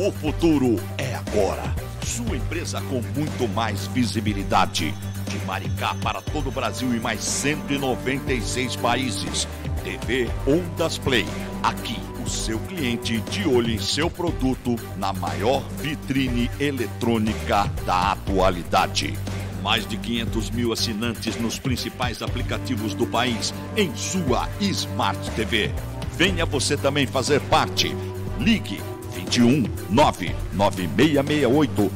O futuro é agora. Sua empresa com muito mais visibilidade. De Maricá para todo o Brasil e mais 196 países. TV Ondas Play. Aqui, o seu cliente de olho em seu produto na maior vitrine eletrônica da atualidade. Mais de 500 mil assinantes nos principais aplicativos do país em sua Smart TV. Venha você também fazer parte. Ligue 21 99668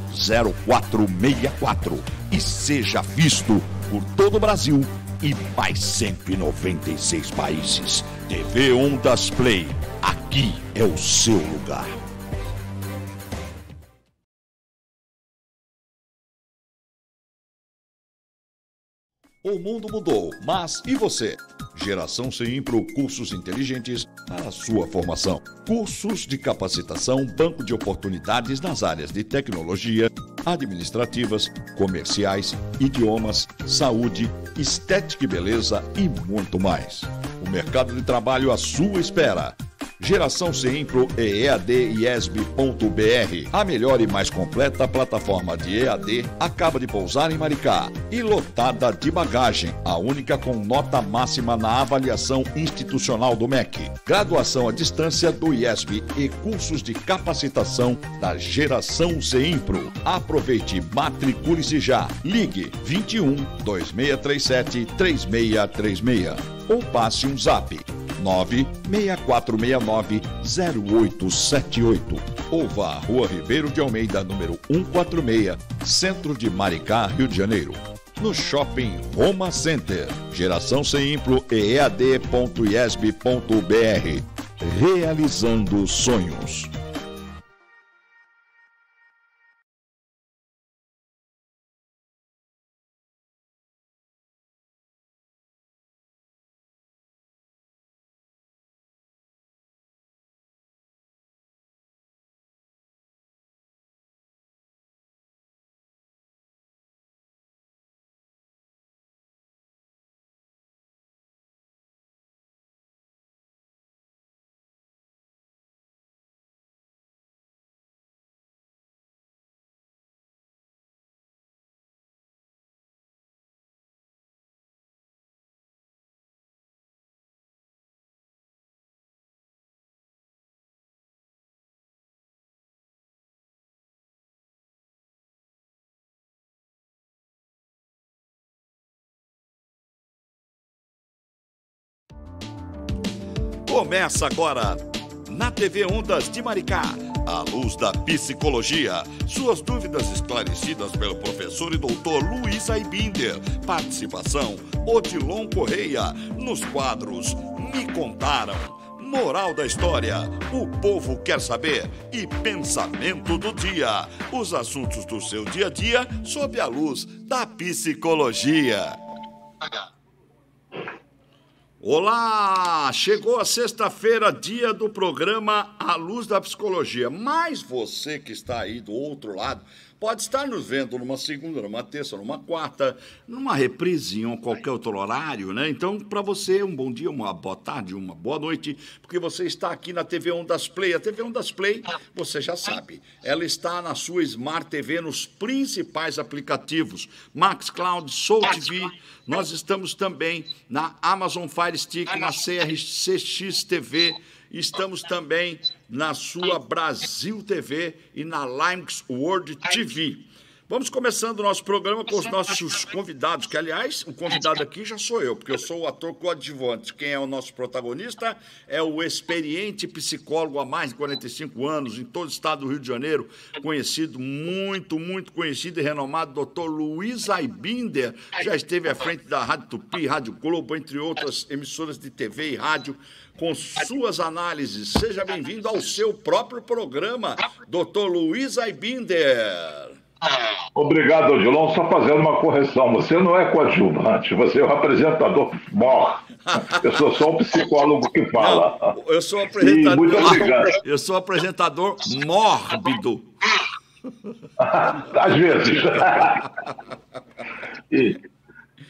0464 e seja visto por todo o Brasil e mais 196 países. TV Ondas Play. Aqui é o seu lugar. O mundo mudou, mas e você? Geração Seimpro Cursos Inteligentes para a sua formação. Cursos de capacitação, banco de oportunidades nas áreas de tecnologia, administrativas, comerciais, idiomas, saúde, estética e beleza e muito mais. O mercado de trabalho à sua espera. Geração Seimpro e EAD IESB.br, a melhor e mais completa plataforma de EAD, acaba de pousar em Maricá e lotada de bagagem, a única com nota máxima na avaliação institucional do MEC. Graduação à distância do IESB e cursos de capacitação da Geração Seimpro. Aproveite, matricule-se já. Ligue 21 2637 3636 ou passe um zap 96469-0878 ou vá à Rua Ribeiro de Almeida, número 146, Centro de Maricá, Rio de Janeiro. No Shopping Roma Center. Geração Seimpro e EAD.IESB.br. Realizando sonhos. Começa agora, na TV Ondas de Maricá, a luz da psicologia. Suas dúvidas esclarecidas pelo professor e doutor Luiz Aibinder. Participação, Odilon Correia. Nos quadros, Me Contaram, Moral da História, O Povo Quer Saber e Pensamento do Dia. Os assuntos do seu dia a dia sob a luz da psicologia. Olá! Chegou a sexta-feira, dia do programa A Luz da Psicologia. Mas você que está aí do outro lado pode estar nos vendo numa segunda, numa terça, numa quarta, numa reprise em qualquer outro horário, né? Então, para você, um bom dia, uma boa tarde, uma boa noite, porque você está aqui na TV Ondas Play. A TV Ondas Play, você já sabe, ela está na sua Smart TV, nos principais aplicativos, Max Cloud, Soul TV. Nós estamos também na Amazon Fire Stick, na CRCX TV, estamos também na sua Brasil TV e na Linux World TV. Vamos começando o nosso programa com os nossos convidados, que, aliás, o convidado aqui já sou eu, porque eu sou o ator coadjuvante. Quem é o nosso protagonista é o experiente psicólogo há mais de 45 anos, em todo o estado do Rio de Janeiro, conhecido, muito conhecido e renomado, doutor Luiz Aibinder. Já esteve à frente da Rádio Tupi, Rádio Globo, entre outras emissoras de TV e rádio, com suas análises. Seja bem-vindo ao seu próprio programa, doutor Luiz Aibinder. Obrigado, Odilon. Só fazendo uma correção. Você não é coadjuvante, você é o apresentador mor. Eu sou só o psicólogo que fala. Não, eu sou apresentador. Muito obrigado. Eu sou apresentador mórbido. Às vezes.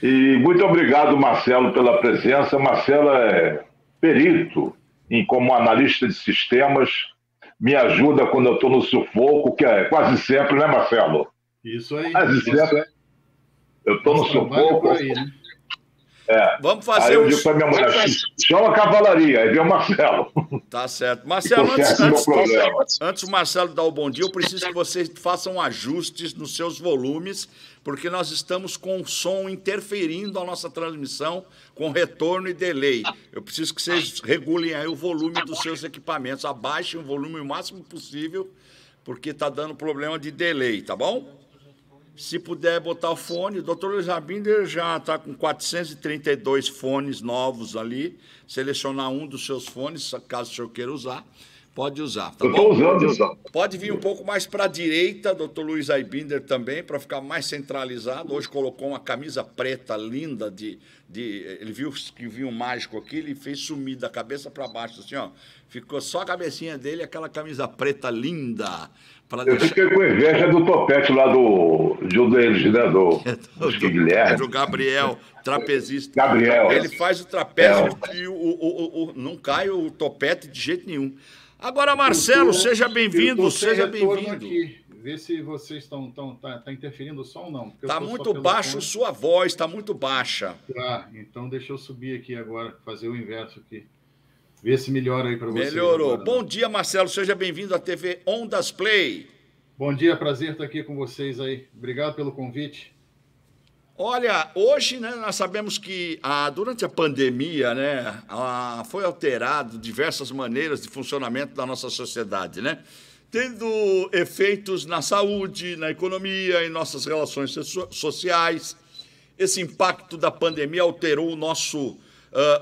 E muito obrigado, Marcelo, pela presença. Marcelo é perito como analista de sistemas, me ajuda quando eu estou no sufoco, que é quase sempre, né, Marcelo? Isso aí. Quase sempre. Eu estou no sufoco. Aí, né? Vamos fazer aí eu digo para minha mulher, chama a cavalaria, aí vem o Marcelo. Tá certo. Marcelo, antes o Marcelo dar o bom dia, eu preciso que vocês façam ajustes nos seus volumes, porque nós estamos com o som interferindo a nossa transmissão, com retorno e delay. Eu preciso que vocês regulem aí o volume dos seus equipamentos, abaixem o volume o máximo possível, porque está dando problema de delay, tá bom? Se puder botar o fone, o Dr. Luiz Arbinder já está com 432 fones novos ali. Selecionar um dos seus fones, caso o senhor queira usar, pode usar. Tá eu estou usando. Pode vir um pouco mais para a direita, Dr. Luiz Arbinder também, para ficar mais centralizado. Hoje colocou uma camisa preta linda ele viu que vinha um mágico aqui, ele fez sumir da cabeça para baixo, assim, ó. Ficou só a cabecinha dele, aquela camisa preta linda. Eu fiquei com inveja do topete lá de um deles, né? Do Guilherme. Do Gabriel, trapezista. Gabriel. Ele faz o trapézio e não cai o topete de jeito nenhum. Agora, Marcelo, seja bem-vindo, seja bem-vindo. Vê se vocês estão interferindo o som ou não. Está muito baixo sua voz, está muito baixa. Tá, então deixa eu subir aqui agora, fazer o inverso aqui. Vê se melhora aí para vocês. Melhorou. Agora, bom dia, Marcelo. Seja bem-vindo à TV Ondas Play. Bom dia, prazer estar aqui com vocês aí. Obrigado pelo convite. Olha, hoje, né, nós sabemos que durante a pandemia, né, foi alterado diversas maneiras de funcionamento da nossa sociedade, né? Tendo efeitos na saúde, na economia, em nossas relações sociais. Esse impacto da pandemia alterou o nosso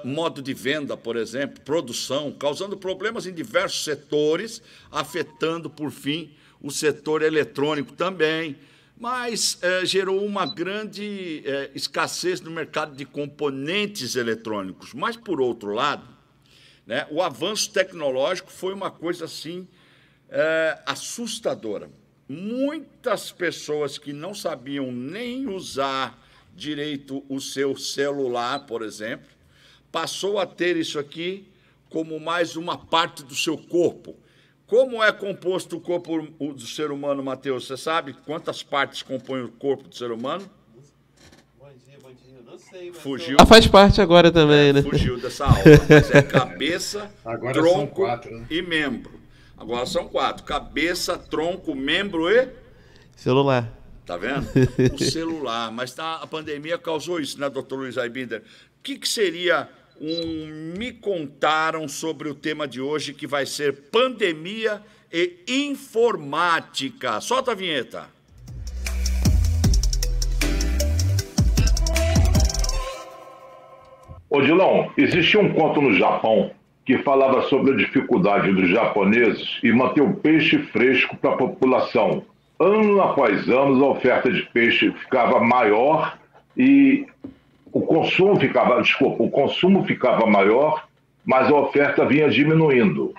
modo de venda, por exemplo, produção, causando problemas em diversos setores, afetando, por fim, o setor eletrônico também, mas gerou uma grande escassez no mercado de componentes eletrônicos. Mas, por outro lado, né, o avanço tecnológico foi uma coisa, assim, assustadora. Muitas pessoas que não sabiam nem usar direito o seu celular, por exemplo, passou a ter isso aqui como mais uma parte do seu corpo. Como é composto o corpo do ser humano, Matheus? Você sabe quantas partes compõem o corpo do ser humano? Bom dia, não sei. Mas fugiu. Faz parte agora também, né? Fugiu dessa aula. Mas é cabeça, agora tronco são 4, né? E membro. Agora são 4. Cabeça, tronco, membro e... Celular. Tá vendo? O celular. Mas a pandemia causou isso, né, doutor Luiz Arbinder? O que seria me contaram sobre o tema de hoje, que vai ser pandemia e informática. Solta a vinheta. Ô, Dilão, existia um conto no Japão que falava sobre a dificuldade dos japoneses em manter o peixe fresco para a população. Ano após ano, a oferta de peixe ficava maior e o consumo ficava maior, mas a oferta vinha diminuindo.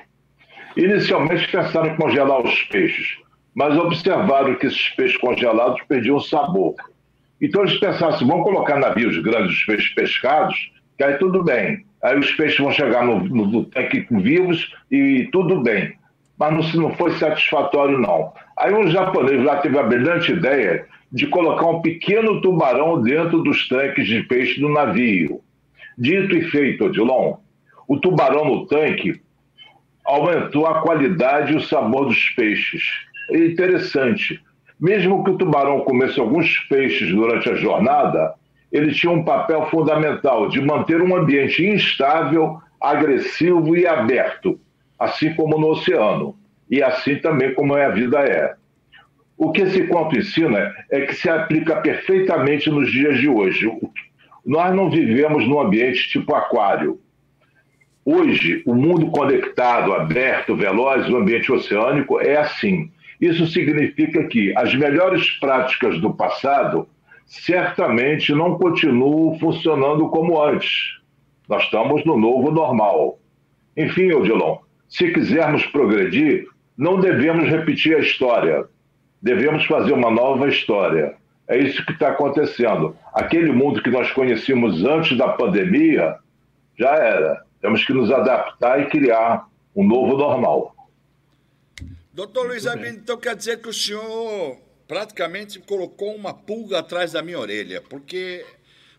Inicialmente pensaram em congelar os peixes, mas observaram que esses peixes congelados perdiam sabor. Então eles pensaram assim, vamos colocar navios grandes de peixes pescados, que aí tudo bem. Aí os peixes vão chegar no tanque vivos e tudo bem. Mas não foi satisfatório, não. Aí um japonês lá teve a brilhante ideia de colocar um pequeno tubarão dentro dos tanques de peixe do navio. Dito e feito, Odilon, o tubarão no tanque aumentou a qualidade e o sabor dos peixes. É interessante. Mesmo que o tubarão comesse alguns peixes durante a jornada, ele tinha um papel fundamental de manter um ambiente instável, agressivo e aberto, assim como no oceano, e assim também como a vida é. O que esse conto ensina é que se aplica perfeitamente nos dias de hoje. Nós não vivemos num ambiente tipo aquário. Hoje, o mundo conectado, aberto, veloz, o ambiente oceânico é assim. Isso significa que as melhores práticas do passado certamente não continuam funcionando como antes. Nós estamos no novo normal. Enfim, Odilon, se quisermos progredir, não devemos repetir a história. Devemos fazer uma nova história. É isso que está acontecendo. Aquele mundo que nós conhecíamos antes da pandemia, já era. Temos que nos adaptar e criar um novo normal. Doutor Luiz Muito bem. Albino, então quer dizer que o senhor praticamente colocou uma pulga atrás da minha orelha, porque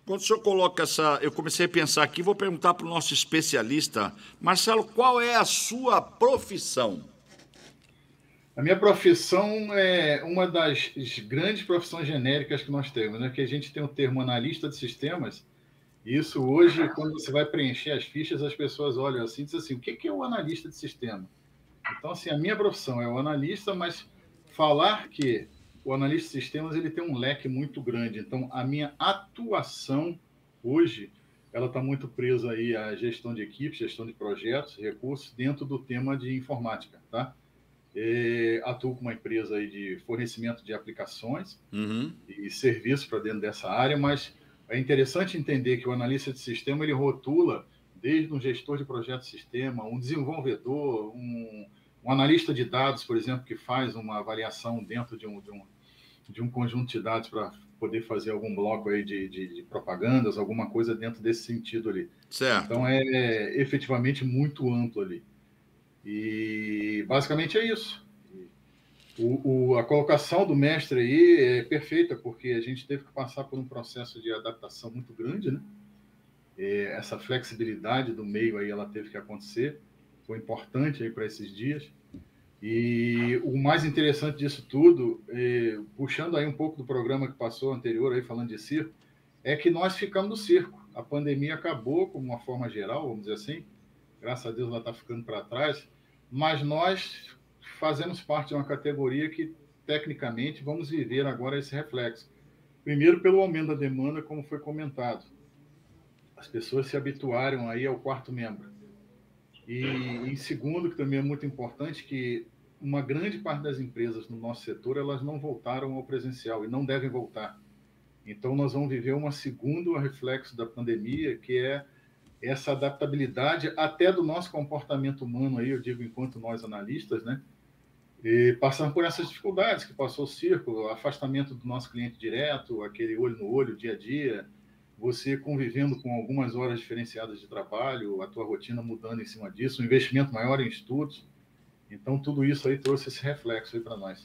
quando o senhor coloca essa... Eu comecei a pensar aqui, vou perguntar para o nosso especialista. Marcelo, qual é a sua profissão? A minha profissão é uma das grandes profissões genéricas que nós temos, né? Que a gente tem o termo analista de sistemas, e isso hoje, quando você vai preencher as fichas, as pessoas olham assim e dizem assim, o que é o analista de sistema? Então, assim, a minha profissão é o analista, mas falar que o analista de sistemas ele tem um leque muito grande. Então, a minha atuação hoje, ela está muito presa aí à gestão de equipes, gestão de projetos, recursos, dentro do tema de informática, tá? Atuo com uma empresa aí de fornecimento de aplicações e serviços para dentro dessa área, mas é interessante entender que o analista de sistema ele rotula desde um gestor de projeto de sistema, um desenvolvedor, um analista de dados, por exemplo, que faz uma avaliação dentro de um conjunto de dados para poder fazer algum bloco aí de propagandas, alguma coisa dentro desse sentido ali. Certo. Então, é efetivamente muito amplo ali. E basicamente é isso. A colocação do mestre aí é perfeita, porque a gente teve que passar por um processo de adaptação muito grande, né? Essa flexibilidade do meio aí, ela teve que acontecer, foi importante aí para esses dias. E o mais interessante disso tudo, puxando aí um pouco do programa que passou anterior, aí falando de circo, é que nós ficamos no circo. A pandemia acabou, como uma forma geral, vamos dizer assim, graças a Deus ela está ficando para trás, mas nós fazemos parte de uma categoria que, tecnicamente, vamos viver agora esse reflexo. Primeiro, pelo aumento da demanda, como foi comentado. As pessoas se habituaram aí ao quarto membro. E, em segundo, que também é muito importante, que uma grande parte das empresas no nosso setor, elas não voltaram ao presencial e não devem voltar. Então, nós vamos viver um segundo reflexo da pandemia, que é essa adaptabilidade até do nosso comportamento humano, aí, eu digo, enquanto nós analistas, né? E passando por essas dificuldades que passou o circo, o afastamento do nosso cliente direto, aquele olho no olho, dia a dia, você convivendo com algumas horas diferenciadas de trabalho, a tua rotina mudando em cima disso, um investimento maior em estudos. Então, tudo isso aí trouxe esse reflexo aí para nós.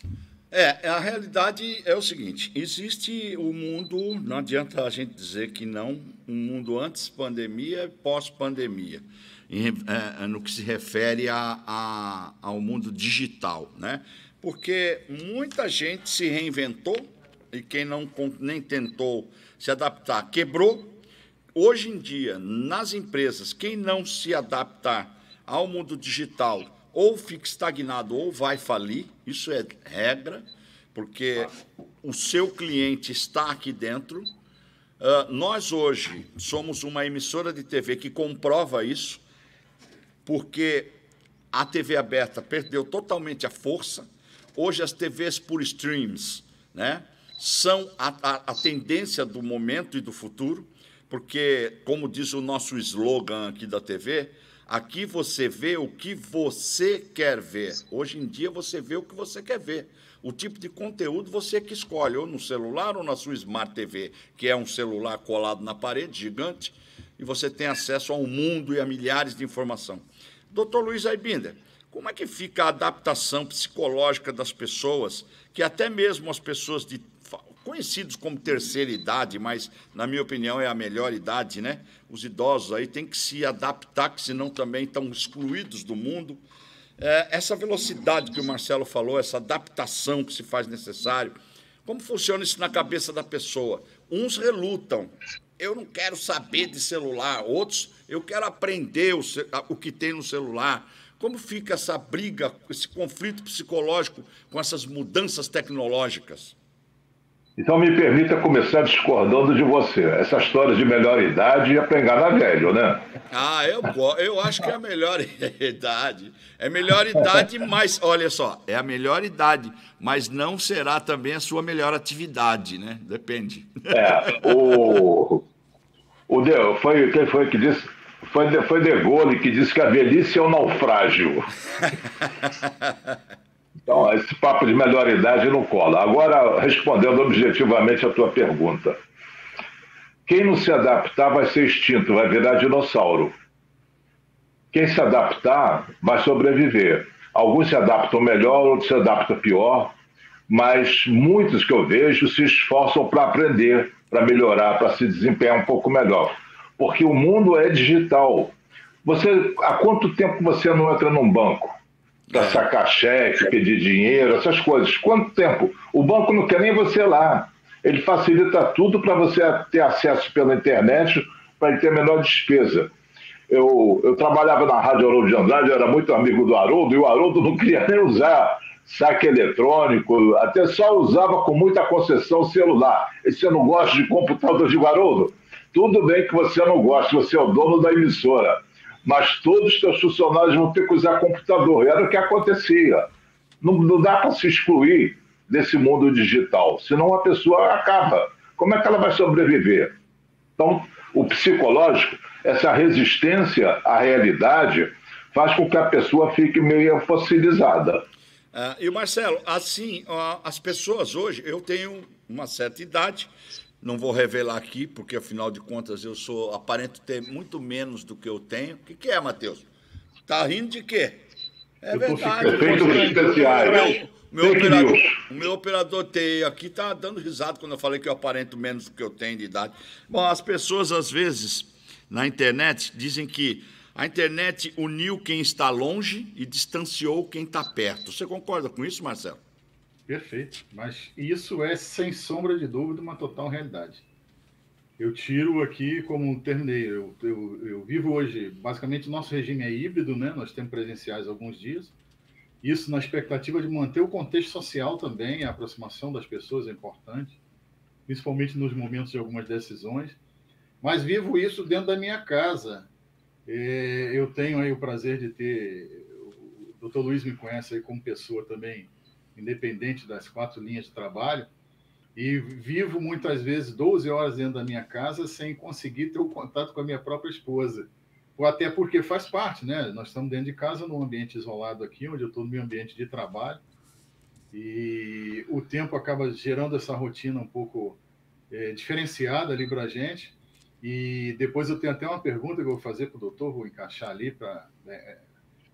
A realidade é o seguinte, existe o mundo, não adianta a gente dizer que não, um mundo antes pandemia e pós-pandemia, no que se refere ao mundo digital, né? Porque muita gente se reinventou e quem nem tentou se adaptar quebrou. Hoje em dia, nas empresas, quem não se adaptar ao mundo digital ou fica estagnado ou vai falir, isso é regra, porque o seu cliente está aqui dentro. Nós hoje somos uma emissora de TV que comprova isso, porque a TV aberta perdeu totalmente a força. Hoje as TVs por streams, né, são a tendência do momento e do futuro, porque, como diz o nosso slogan aqui da TV, aqui você vê o que você quer ver. Hoje em dia você vê o que você quer ver. O tipo de conteúdo você que escolhe, ou no celular ou na sua Smart TV, que é um celular colado na parede, gigante, e você tem acesso ao mundo e a milhares de informação. Doutor Luiz Aibinder, como é que fica a adaptação psicológica das pessoas, que até mesmo as pessoas conhecidos como terceira idade, mas, na minha opinião, é a melhor idade, né? Os idosos aí têm que se adaptar, que senão também estão excluídos do mundo. Essa velocidade que o Marcelo falou, essa adaptação que se faz necessário, como funciona isso na cabeça da pessoa? Uns relutam. Eu não quero saber de celular. Outros, eu quero aprender o que tem no celular. Como fica essa briga, esse conflito psicológico com essas mudanças tecnológicas? Então, me permita começar discordando de você. Essa história de melhor idade é para enganar velho, né? Eu acho que é a melhor idade. É melhor idade, mas, olha só, é a melhor idade, mas não será também a sua melhor atividade, né? Depende. Quem foi que disse? Foi De Gaulle que disse que a velhice é um naufrágio. Então, esse papo de melhor idade não cola. Agora, respondendo objetivamente a tua pergunta. Quem não se adaptar vai ser extinto, vai virar dinossauro. Quem se adaptar vai sobreviver. Alguns se adaptam melhor, outros se adaptam pior, mas muitos que eu vejo se esforçam para aprender, para melhorar, para se desempenhar um pouco melhor. Porque o mundo é digital. Há quanto tempo você não entra num banco para sacar cheque, pedir dinheiro, essas coisas? Quanto tempo? O banco não quer nem você lá. Ele facilita tudo para você ter acesso pela internet, para ele ter a menor despesa. Eu trabalhava na Rádio Haroldo de Andrade, eu era muito amigo do Haroldo, e o Haroldo não queria nem usar saque eletrônico, até só usava com muita concessão celular. E você não gosta de computador de Haroldo? Tudo bem que você não gosta, você é o dono da emissora, mas todos os seus funcionários vão ter que usar computador. E era o que acontecia. Não dá para se excluir desse mundo digital, senão a pessoa acaba. Como é que ela vai sobreviver? Então, o psicológico, essa resistência à realidade, faz com que a pessoa fique meio fossilizada. E Marcelo, assim, as pessoas hoje, eu tenho uma certa idade, não vou revelar aqui, porque afinal de contas eu aparento ter muito menos do que eu tenho. O que é, Matheus? Tá rindo de quê? É verdade. Efeitos especiais. O meu operador TI aqui está dando risada quando eu falei que eu aparento menos do que eu tenho de idade. Bom, as pessoas, às vezes, na internet, dizem que a internet uniu quem está longe e distanciou quem está perto. Você concorda com isso, Marcelo? Perfeito. Mas isso é, sem sombra de dúvida, uma total realidade. Eu tiro aqui como terminei. Eu vivo hoje, basicamente, o nosso regime é híbrido, né? Nós temos presenciais alguns dias. Isso na expectativa de manter o contexto social também, a aproximação das pessoas é importante, principalmente nos momentos de algumas decisões. Mas vivo isso dentro da minha casa. Eu tenho aí o prazer de ter... O Dr. Luiz me conhece aí como pessoa também, independente das 4 linhas de trabalho, e vivo muitas vezes 12 horas dentro da minha casa sem conseguir ter o contato com a minha própria esposa. Ou até porque faz parte, né? Nós estamos dentro de casa, num ambiente isolado aqui, onde eu estou no meu ambiente de trabalho, e o tempo acaba gerando essa rotina um pouco diferenciada ali para a gente. E depois eu tenho até uma pergunta que eu vou fazer para o doutor, vou encaixar ali para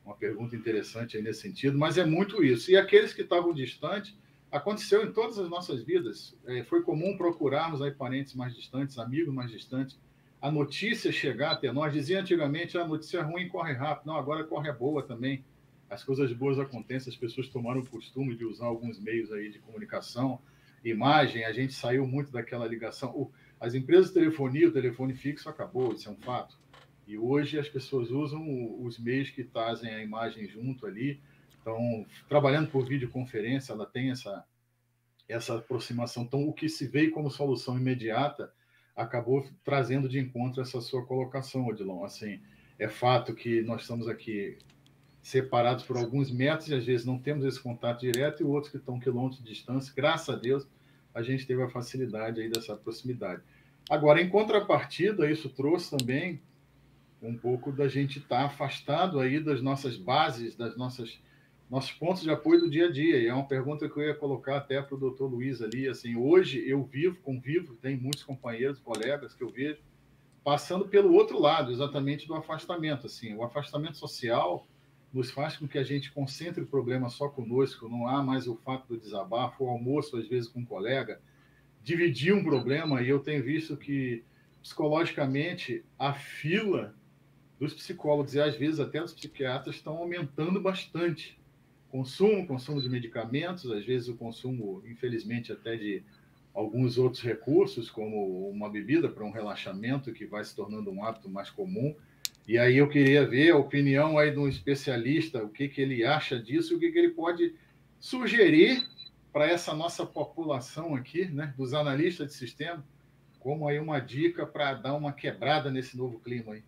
uma pergunta interessante aí nesse sentido, mas é muito isso. E aqueles que estavam distantes, aconteceu em todas as nossas vidas. Foi comum procurarmos aí parentes mais distantes, amigos mais distantes, a notícia chegar até nós. Dizia antigamente, a notícia ruim corre rápido. Não, agora corre boa também. As coisas boas acontecem, as pessoas tomaram o costume de usar alguns meios aí de comunicação, imagem, a gente saiu muito daquela ligação. As empresas de telefonia, o telefone fixo acabou, isso é um fato. E hoje as pessoas usam os meios que trazem a imagem junto ali. Então, trabalhando por videoconferência, ela tem essa aproximação. Então, o que se veio como solução imediata acabou trazendo de encontro essa sua colocação, Odilon. Assim, é fato que nós estamos aqui separados por alguns metros e às vezes não temos esse contato direto, e outros que estão quilômetros de distância. Graças a Deus, a gente teve a facilidade aí dessa proximidade. Agora, em contrapartida, isso trouxe também um pouco da gente estar afastado aí das nossas bases, nossos pontos de apoio do dia a dia. E é uma pergunta que eu ia colocar até para o doutor Luiz ali. Assim, hoje eu convivo, tem muitos companheiros, colegas que eu vejo, passando pelo outro lado, exatamente do afastamento. Assim, o afastamento social nos faz com que a gente concentre o problema só conosco, não há mais o fato do desabafo, o almoço, às vezes, com um colega, dividir um problema, e eu tenho visto que, psicologicamente, a fila dos psicólogos e, às vezes, até dos psiquiatras estão aumentando bastante. Consumo de medicamentos, às vezes o consumo, infelizmente, até de alguns outros recursos, como uma bebida para um relaxamento, que vai se tornando um hábito mais comum. E aí eu queria ver a opinião aí de um especialista, o que ele acha disso e o que ele pode sugerir para essa nossa população aqui, né, dos analistas de sistema, como aí uma dica para dar uma quebrada nesse novo clima aí.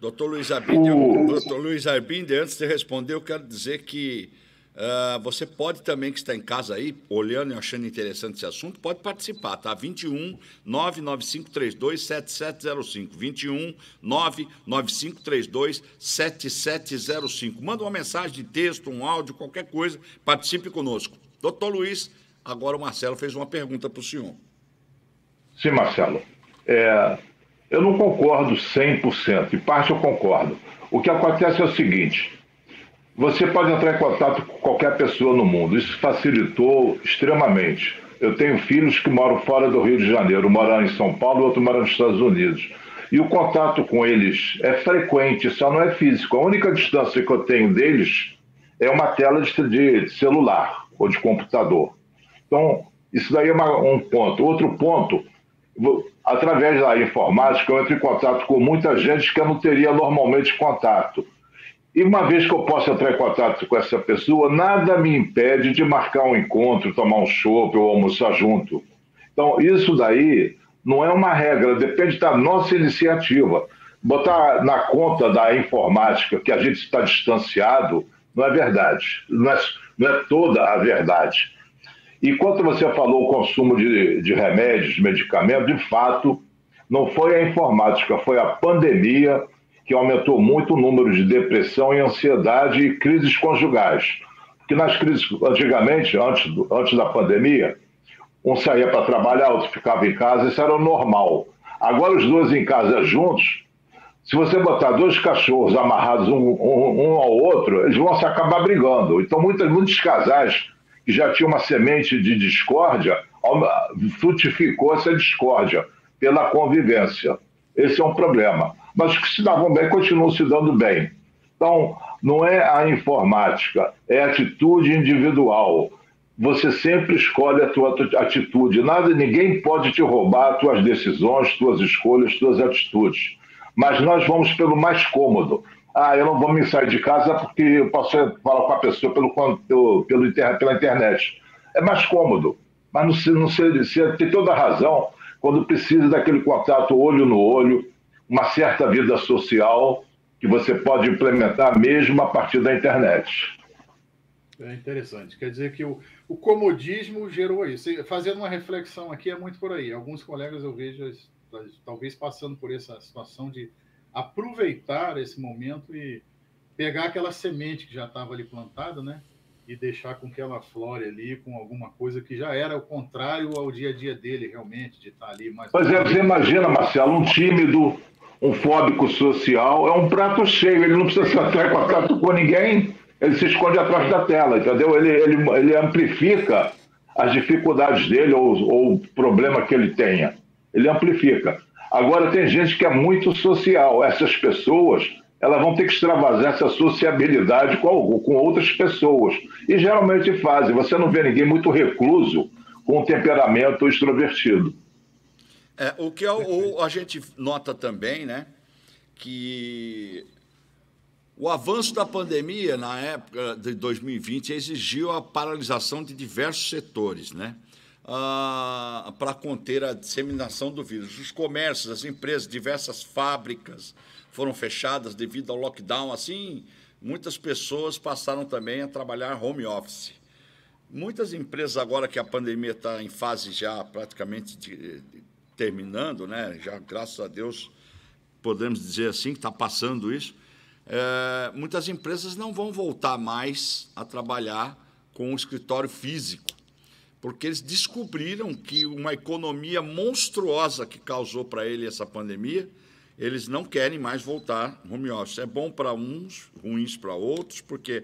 Doutor Luiz Arbinder, antes de responder, eu quero dizer que você pode também, que está em casa aí, olhando e achando interessante esse assunto, pode participar, tá? 21 99532 7705. 21 99532 7705. Manda uma mensagem de texto, um áudio, qualquer coisa, participe conosco. Doutor Luiz, agora o Marcelo fez uma pergunta para o senhor. Sim, Marcelo. Eu não concordo 100%, em parte eu concordo. O que acontece é o seguinte: Você pode entrar em contato com qualquer pessoa no mundo. Isso facilitou extremamente. Eu tenho filhos que moram fora do Rio de Janeiro, um mora em São Paulo e outro mora nos Estados Unidos. E o contato com eles é frequente, só não é físico. A única distância que eu tenho deles é uma tela de celular ou de computador. Então, isso daí é um ponto. Outro ponto, através da informática, eu entro em contato com muita gente que eu não teria normalmente contato. E uma vez que eu posso entrar em contato com essa pessoa, nada me impede de marcar um encontro, tomar um chopp ou almoçar junto. Então, isso daí não é uma regra, depende da nossa iniciativa. Botar na conta da informática que a gente está distanciado não é verdade, não é toda a verdade. E quando você falou o consumo de remédios, de medicamentos, de fato, não foi a informática, foi a pandemia que aumentou muito o número de depressão e ansiedade e crises conjugais. Porque nas crises, antigamente, antes da pandemia, um saía para trabalhar, outro ficava em casa, isso era o normal. Agora os dois em casa juntos, se você botar dois cachorros amarrados um ao outro, eles vão se acabar brigando. Então muitos casais que já tinham uma semente de discórdia, frutificou essa discórdia pela convivência. Esse é um problema. Mas os que se davam bem continuam se dando bem. Então, não é a informática, é a atitude individual. Você sempre escolhe a tua atitude. Ninguém pode te roubar as tuas decisões, tuas escolhas, tuas atitudes. Mas nós vamos pelo mais cômodo. Eu não vou me sair de casa porque eu posso falar com a pessoa pela internet. É mais cômodo. Mas você tem toda a razão quando precisa daquele contato olho no olho, uma certa vida social que você pode implementar mesmo a partir da internet. É interessante. Quer dizer que o comodismo gerou isso. Fazendo uma reflexão aqui, é muito por aí. Alguns colegas eu vejo talvez passando por essa situação de aproveitar esse momento e pegar aquela semente que já estava ali plantada, né? E deixar com que ela flore ali com alguma coisa que já era o contrário ao dia a dia dele, realmente, de estar ali mais... Pois é, você imagina, Marcelo, um tímido, um fóbico social, é um prato cheio, ele não precisa entrar em contato com ninguém, ele se esconde atrás da tela, entendeu? Ele amplifica as dificuldades dele ou o problema que ele tenha. Ele amplifica. Agora, tem gente que é muito social. Essas pessoas, elas vão ter que extravasar essa sociabilidade com outras pessoas. E geralmente fazem. Você não vê ninguém muito recluso com um temperamento extrovertido. O que a gente nota também, né, que o avanço da pandemia na época de 2020 exigiu a paralisação de diversos setores, né, para conter a disseminação do vírus. Os comércios, as empresas, diversas fábricas foram fechadas devido ao lockdown. Assim, muitas pessoas passaram também a trabalhar home office. Muitas empresas, agora que a pandemia está em fase já praticamente terminando, né, já, graças a Deus, podemos dizer assim, que está passando isso, muitas empresas não vão voltar mais a trabalhar com um escritório físico, porque eles descobriram que uma economia monstruosa que causou para ele essa pandemia, eles não querem mais voltar home office. É bom para uns, ruins para outros, porque,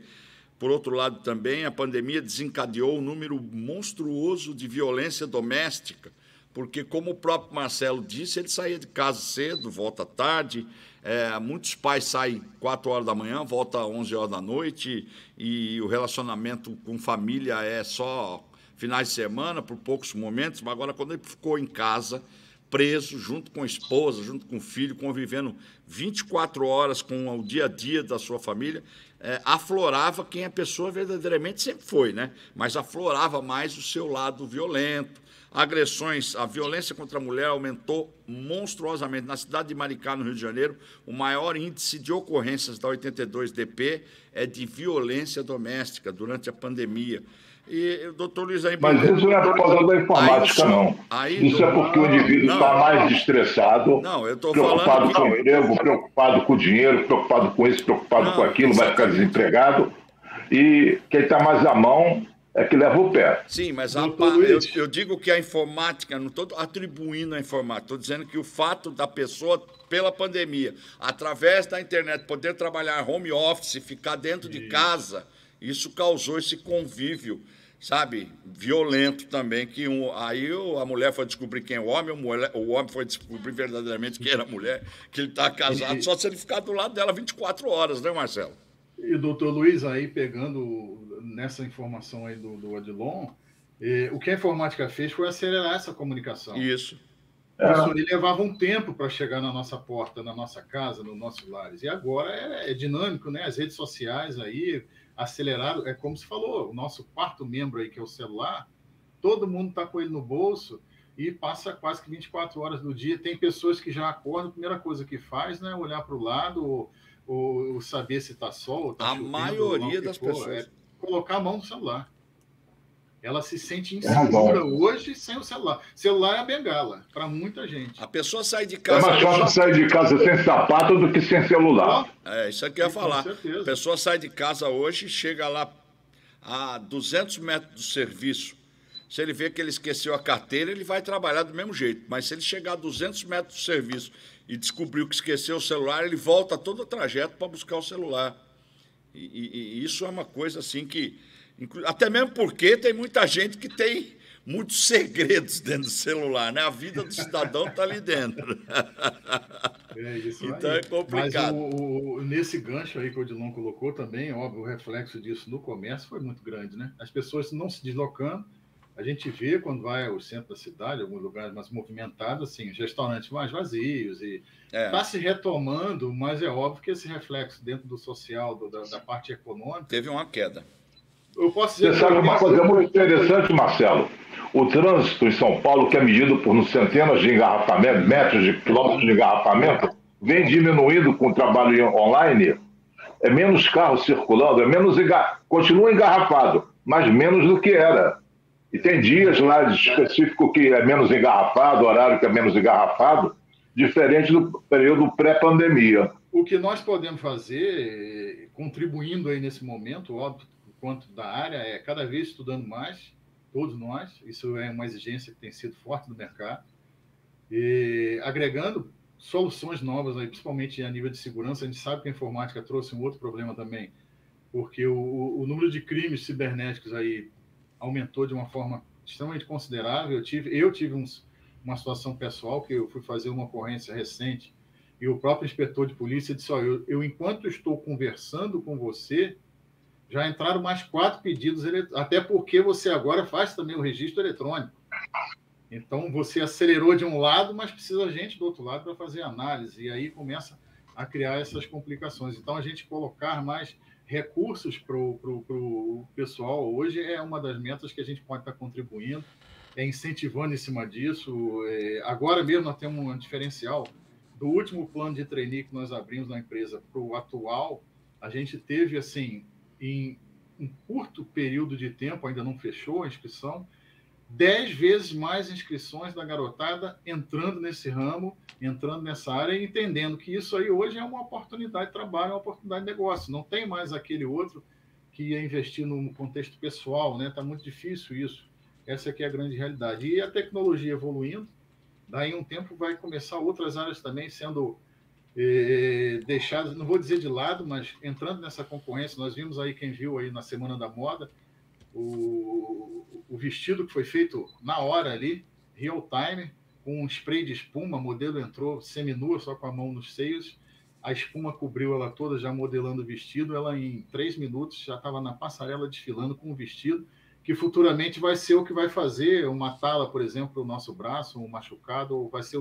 por outro lado, também a pandemia desencadeou um número monstruoso de violência doméstica, porque, como o próprio Marcelo disse, ele saía de casa cedo, volta tarde, muitos pais saem 4 horas da manhã, voltam 11 horas da noite, e o relacionamento com família é só finais de semana, por poucos momentos, mas agora, quando ele ficou em casa, preso, junto com a esposa, junto com o filho, convivendo 24 horas com o dia a dia da sua família, aflorava quem a pessoa verdadeiramente sempre foi, né? Mas aflorava mais o seu lado violento. Agressões, a violência contra a mulher aumentou monstruosamente. Na cidade de Maricá, no Rio de Janeiro, o maior índice de ocorrências da 82DP é de violência doméstica durante a pandemia. E o doutor Luiz aí... Mas isso não é por causa da informática, não. Isso é porque o indivíduo está mais estressado, preocupado com o emprego, preocupado com o dinheiro, preocupado com isso, preocupado com aquilo, vai ficar desempregado. E quem está mais à mão é que leva o pé. Sim, mas eu digo que a informática, não estou atribuindo a informática, estou dizendo que o fato da pessoa, pela pandemia, através da internet, poder trabalhar home office, ficar dentro de casa, isso causou esse convívio, sabe, violento também, que aí a mulher foi descobrir quem é o homem, o homem foi descobrir verdadeiramente quem era a mulher, que ele está casado, só se ele ficar do lado dela 24 horas, né, Marcelo? E, doutor Luiz, aí pegando nessa informação aí do Odilon, o que a informática fez foi acelerar essa comunicação. Isso. Isso aí levava um tempo para chegar na nossa porta, na nossa casa, nos nossos lares. E agora é dinâmico, né? As redes sociais aí aceleraram, é como se falou, o nosso quarto membro aí, que é o celular, todo mundo está com ele no bolso e passa quase que 24 horas do dia. Tem pessoas que já acordam, a primeira coisa que faz, né, olhar para o lado ou saber se está sol, tá chovendo, a maioria das pessoas colocar a mão no celular. Ela se sente insegura hoje sem o celular. Celular é a bengala para muita gente. A pessoa sai de casa... É mais fácil sair de casa sem sapato do que sem celular. Isso aqui eu ia falar. Com certeza. A pessoa sai de casa hoje, chega lá a 200 metros do serviço. Se ele vê que ele esqueceu a carteira, ele vai trabalhar do mesmo jeito. Mas se ele chegar a 200 metros do serviço e descobriu que esqueceu o celular, ele volta todo o trajeto para buscar o celular. E isso é uma coisa assim que... Até mesmo porque tem muita gente que tem muitos segredos dentro do celular, né? A vida do cidadão está ali dentro. Então é complicado. Mas nesse gancho aí que o Odilon colocou também, óbvio, o reflexo disso no comércio foi muito grande, né? As pessoas não se deslocando. A gente vê quando vai ao centro da cidade, alguns lugares mais movimentados, assim, restaurantes mais vazios. E está se retomando, mas é óbvio que esse reflexo dentro do social, da parte econômica... Teve uma queda. Eu posso dizer... Você sabe uma coisa muito interessante, Marcelo? O trânsito em São Paulo, que é medido por centenas de engarrafamentos, metros de quilômetros de engarrafamento, vem diminuindo com o trabalho online. É menos carros circulando, continua engarrafado, mas menos do que era. E tem dias lá específico que é menos engarrafado, horário que é menos engarrafado, diferente do período pré-pandemia. O que nós podemos fazer, contribuindo aí nesse momento, óbvio, quanto da área, é cada vez estudando mais, todos nós, isso é uma exigência que tem sido forte no mercado, e agregando soluções novas, aí, principalmente a nível de segurança. A gente sabe que a informática trouxe um outro problema também, porque o número de crimes cibernéticos aí aumentou de uma forma extremamente considerável. Eu tive uma situação pessoal que eu fui fazer uma ocorrência recente e o próprio inspetor de polícia disse: eu enquanto estou conversando com você, já entraram mais 4 pedidos, até porque você agora faz também o registro eletrônico. Então, você acelerou de um lado, mas precisa gente do outro lado para fazer análise, e aí começa a criar essas complicações. Então, a gente colocar mais recursos para o pessoal hoje é uma das metas que a gente pode estar contribuindo, incentivando em cima disso. Agora mesmo nós temos um diferencial do último plano de trainee que nós abrimos na empresa para o atual. A gente teve, assim, em um curto período de tempo, ainda não fechou a inscrição, 10 vezes mais inscrições da garotada entrando nesse ramo, entrando nessa área e entendendo que isso aí hoje é uma oportunidade de trabalho, é uma oportunidade de negócio. Não tem mais aquele outro que ia investir no contexto pessoal, né? Está muito difícil isso. Essa aqui é a grande realidade. E a tecnologia evoluindo, daí um tempo vai começar outras áreas também sendo deixadas, não vou dizer de lado, mas entrando nessa concorrência. Nós vimos aí, quem viu aí na Semana da Moda, o vestido que foi feito na hora ali, real time, com um spray de espuma. A modelo entrou seminua, só com a mão nos seios, a espuma cobriu ela toda, já modelando o vestido. Ela em 3 minutos já estava na passarela desfilando com o vestido, que futuramente vai ser o que vai fazer uma tala, por exemplo, para o nosso braço, um machucado, ou vai ser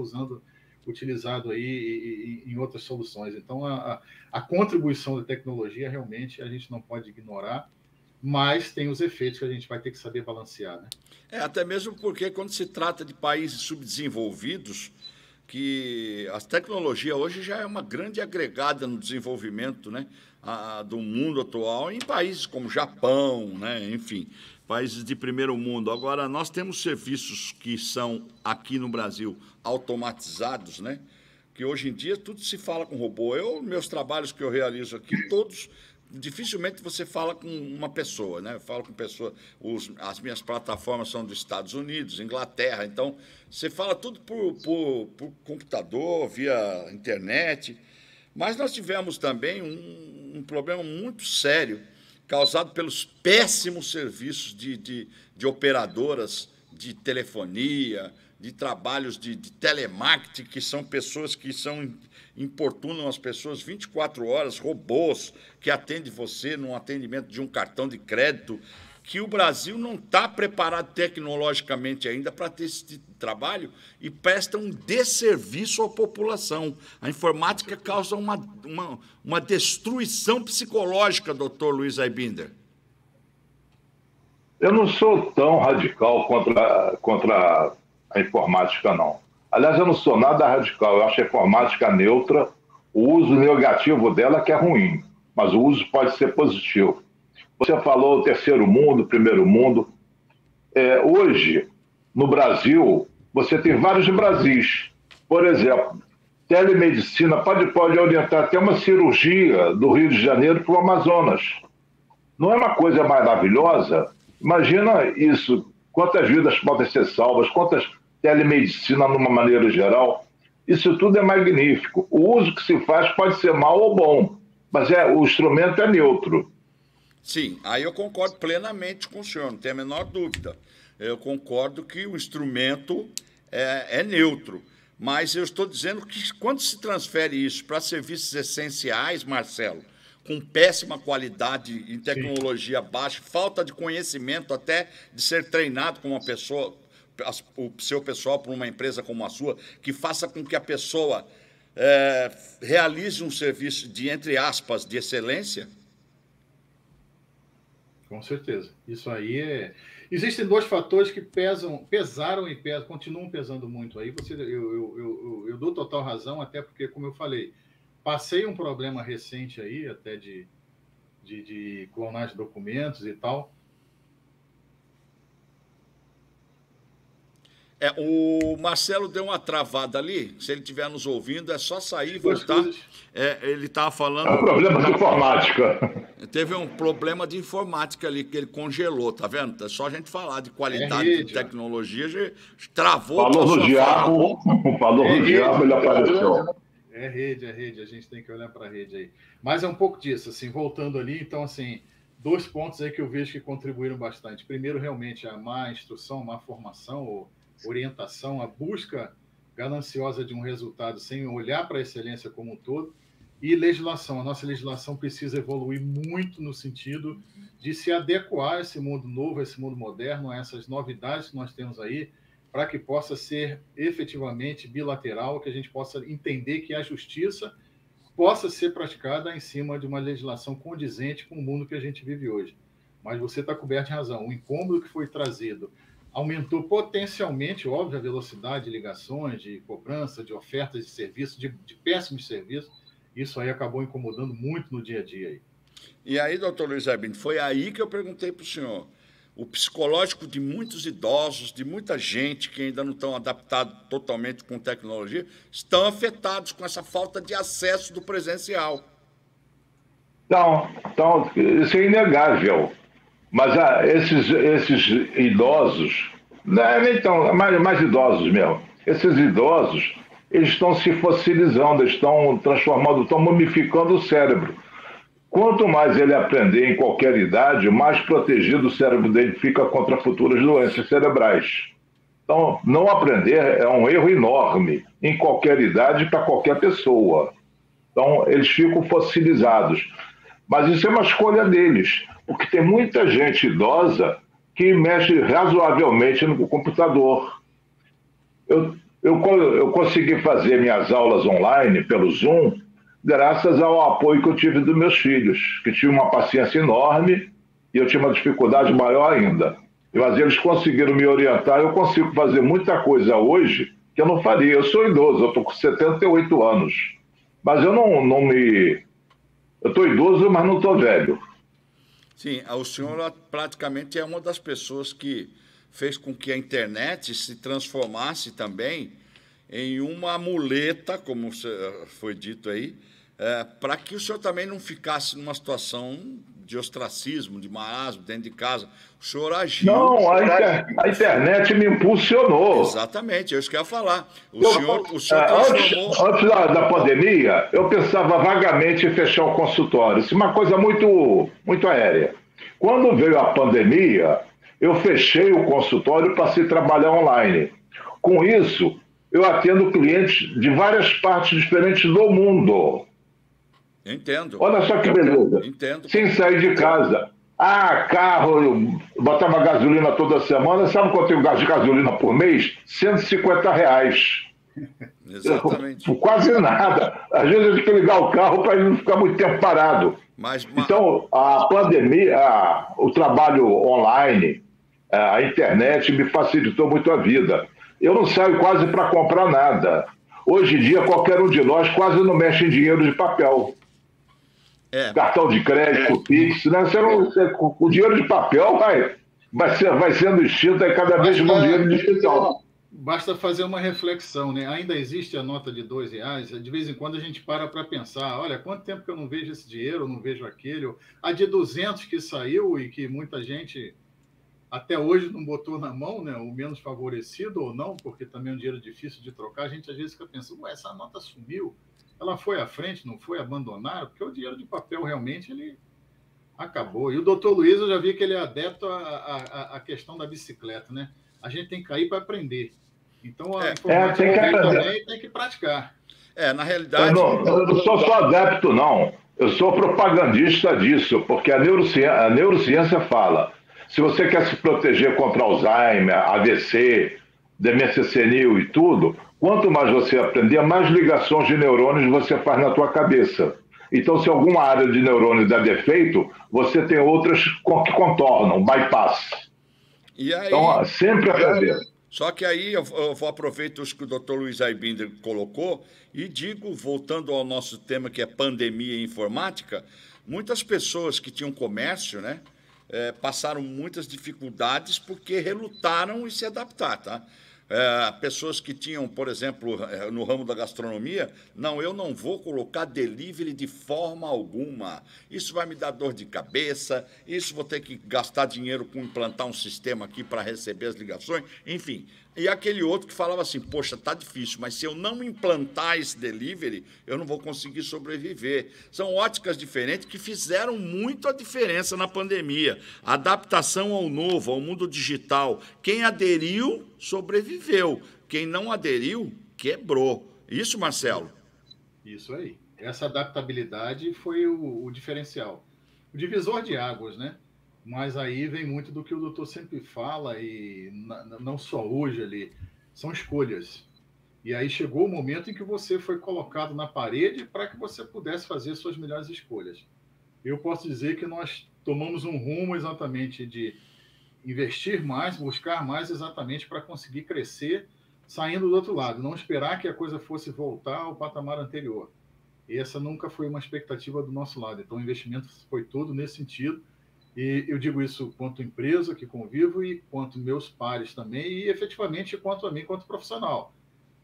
utilizado aí em outras soluções. Então, a contribuição da tecnologia, realmente, a gente não pode ignorar, mas tem os efeitos que a gente vai ter que saber balancear, né? Até mesmo porque, quando se trata de países subdesenvolvidos, que a tecnologia hoje já é uma grande agregada no desenvolvimento, né, do mundo atual, em países como Japão, né, enfim, países de primeiro mundo. Agora, nós temos serviços que são, aqui no Brasil, automatizados, né, que hoje em dia tudo se fala com robô. Meus trabalhos que eu realizo aqui, todos dificilmente você fala com uma pessoa, né? Eu falo com pessoa, as minhas plataformas são dos Estados Unidos, Inglaterra, então você fala tudo por computador, via internet. Mas nós tivemos também um problema muito sério causado pelos péssimos serviços de operadoras de telefonia, de trabalhos de telemarketing, que são pessoas que importunam as pessoas 24 horas, robôs que atendem você num atendimento de um cartão de crédito, que o Brasil não está preparado tecnologicamente ainda para ter esse tipo de trabalho e presta um desserviço à população. A informática causa uma destruição psicológica, doutor Luiz Aibinder. Eu não sou tão radical contra a informática, não. Aliás, eu não sou nada radical. Eu acho a informática neutra, o uso negativo dela que é ruim, mas o uso pode ser positivo. Você falou terceiro mundo, primeiro mundo. Hoje, no Brasil, você tem vários Brasis. Por exemplo, telemedicina pode orientar até uma cirurgia do Rio de Janeiro para o Amazonas. Não é uma coisa maravilhosa? Imagina isso, quantas vidas podem ser salvas, quantas telemedicina numa maneira geral. Isso tudo é magnífico. O uso que se faz pode ser mal ou bom, mas o instrumento é neutro. Sim, aí eu concordo plenamente com o senhor, não tem a menor dúvida. Eu concordo que o instrumento é neutro, mas eu estou dizendo que quando se transfere isso para serviços essenciais, Marcelo, com péssima qualidade em tecnologia baixa, falta de conhecimento até de ser treinado com uma pessoa, o seu pessoal para uma empresa como a sua, que faça com que a pessoa realize um serviço de, entre aspas, de excelência. Com certeza. Isso aí Existem dois fatores que pesaram e pesam, continuam pesando muito aí. Eu dou total razão, até porque, como eu falei, passei um problema recente aí, até de clonagem de documentos e tal. O Marcelo deu uma travada ali, se ele estiver nos ouvindo, é só sair e voltar. Ele estava falando... É um problema de informática. Teve um problema de informática ali, que ele congelou, tá vendo? É só a gente falar de qualidade de tecnologia, já travou... Falou no diabo, ele apareceu. É rede, a gente tem que olhar para a rede aí. Mas é um pouco disso, assim, voltando ali, então, assim, dois pontos aí que eu vejo que contribuíram bastante. Primeiro, realmente, a má instrução, má formação, ou orientação, a busca gananciosa de um resultado sem olhar para a excelência como um todo, e legislação. A nossa legislação precisa evoluir muito no sentido de se adequar a esse mundo novo, a esse mundo moderno, a essas novidades que nós temos aí, para que possa ser efetivamente bilateral, que a gente possa entender que a justiça possa ser praticada em cima de uma legislação condizente com o mundo que a gente vive hoje. Mas você está coberto de razão. O incômodo que foi trazido aumentou potencialmente, óbvio, a velocidade de ligações, de cobrança, de ofertas de serviços, de péssimos serviços. Isso aí acabou incomodando muito no dia a dia. Aí. E aí, doutor Luiz Aibinder, foi aí que eu perguntei para o senhor. O psicológico de muitos idosos, de muita gente que ainda não estão adaptados totalmente com tecnologia, estão afetados com essa falta de acesso do presencial. Então, isso é inegável. Mas esses idosos, então, mais idosos mesmo, esses idosos, eles estão se fossilizando, eles estão transformando, estão mumificando o cérebro. Quanto mais ele aprender em qualquer idade, mais protegido o cérebro dele fica contra futuras doenças cerebrais. Então, não aprender é um erro enorme, em qualquer idade, para qualquer pessoa. Então, eles ficam fossilizados. Mas isso é uma escolha deles, porque tem muita gente idosa que mexe razoavelmente no computador. Eu consegui fazer minhas aulas online pelo Zoom graças ao apoio que eu tive dos meus filhos, que tinham uma paciência enorme e eu tinha uma dificuldade maior ainda. Mas eles conseguiram me orientar, eu consigo fazer muita coisa hoje que eu não faria. Eu sou idoso, eu estou com 78 anos, mas eu eu estou idoso, mas não estou velho. Sim, o senhor praticamente é uma das pessoas que fez com que a internet se transformasse também em uma muleta, como foi dito aí, para que o senhor também não ficasse numa situação de ostracismo, de marasmo dentro de casa. O senhor agiu... Não, a internet me impulsionou. Exatamente, é isso que eu ia falar. O senhor transformou... Antes da pandemia, eu pensava vagamente em fechar o consultório. Isso é uma coisa muito, muito aérea. Quando veio a pandemia, eu fechei o consultório para se trabalhar online. Com isso, eu atendo clientes de várias partes diferentes do mundo. Entendo. Olha só que beleza. Entendo. Sem sair de casa. Carro, eu botava gasolina toda semana. Sabe quanto eu gasto de gasolina por mês? R$150. Exatamente. Quase nada. Às vezes eu tenho que ligar o carro para ele não ficar muito tempo parado. Então, a pandemia, o trabalho online, a internet me facilitou muito a vida. Eu não saio quase para comprar nada. Hoje em dia, qualquer um de nós quase não mexe em dinheiro de papel. Cartão de crédito, Pix, né? O dinheiro de papel vai sendo extinto cada vez mais dinheiro digital. Basta fazer uma reflexão, né? Ainda existe a nota de R$2, de vez em quando a gente para pensar, olha, quanto tempo que eu não vejo esse dinheiro, eu não vejo aquele, a de 200 que saiu e que muita gente até hoje não botou na mão, né? O menos favorecido ou não, porque também é um dinheiro difícil de trocar, a gente às vezes fica pensando, essa nota sumiu, ela foi à frente, não foi, abandonaram, porque o dinheiro de papel realmente ele acabou. E o doutor Luiz, eu já vi que ele é adepto à questão da bicicleta, né? A gente tem que cair para aprender. Então, a informática também tem que praticar. Na realidade... Eu não sou só adepto, não. Eu sou propagandista disso, porque a neurociência fala, se você quer se proteger contra Alzheimer, AVC, demência senil e tudo, quanto mais você aprender, mais ligações de neurônios você faz na tua cabeça. Então, se alguma área de neurônio dá defeito, você tem outras que contornam, bypass. E aí, então, sempre aprender. Só que aí eu vou aproveitar isso que o Dr. Luiz Aibinder colocou e digo, voltando ao nosso tema que é pandemia e informática, muitas pessoas que tinham comércio, né, passaram muitas dificuldades porque relutaram em se adaptar, tá? Pessoas que tinham, por exemplo, no ramo da gastronomia, eu não vou colocar delivery de forma alguma. Isso vai me dar dor de cabeça, isso vou ter que gastar dinheiro com implantar um sistema aqui para receber as ligações, enfim. E aquele outro que falava assim, poxa, tá difícil, mas se eu não implantar esse delivery, eu não vou conseguir sobreviver. São óticas diferentes que fizeram muito a diferença na pandemia. A adaptação ao novo, ao mundo digital. Quem aderiu, sobreviveu. Quem não aderiu, quebrou. Isso, Marcelo? Isso aí. Essa adaptabilidade foi o diferencial. O divisor de águas, né? Mas aí vem muito do que o doutor sempre fala, e não só hoje ali, são escolhas. E aí chegou o momento em que você foi colocado na parede para que você pudesse fazer suas melhores escolhas. Eu posso dizer que nós tomamos um rumo exatamente de investir mais, buscar mais exatamente para conseguir crescer saindo do outro lado, não esperar que a coisa fosse voltar ao patamar anterior. E essa nunca foi uma expectativa do nosso lado. Então o investimento foi todo nesse sentido. E eu digo isso quanto empresa que convivo e quanto meus pares também, e efetivamente quanto a mim, quanto profissional.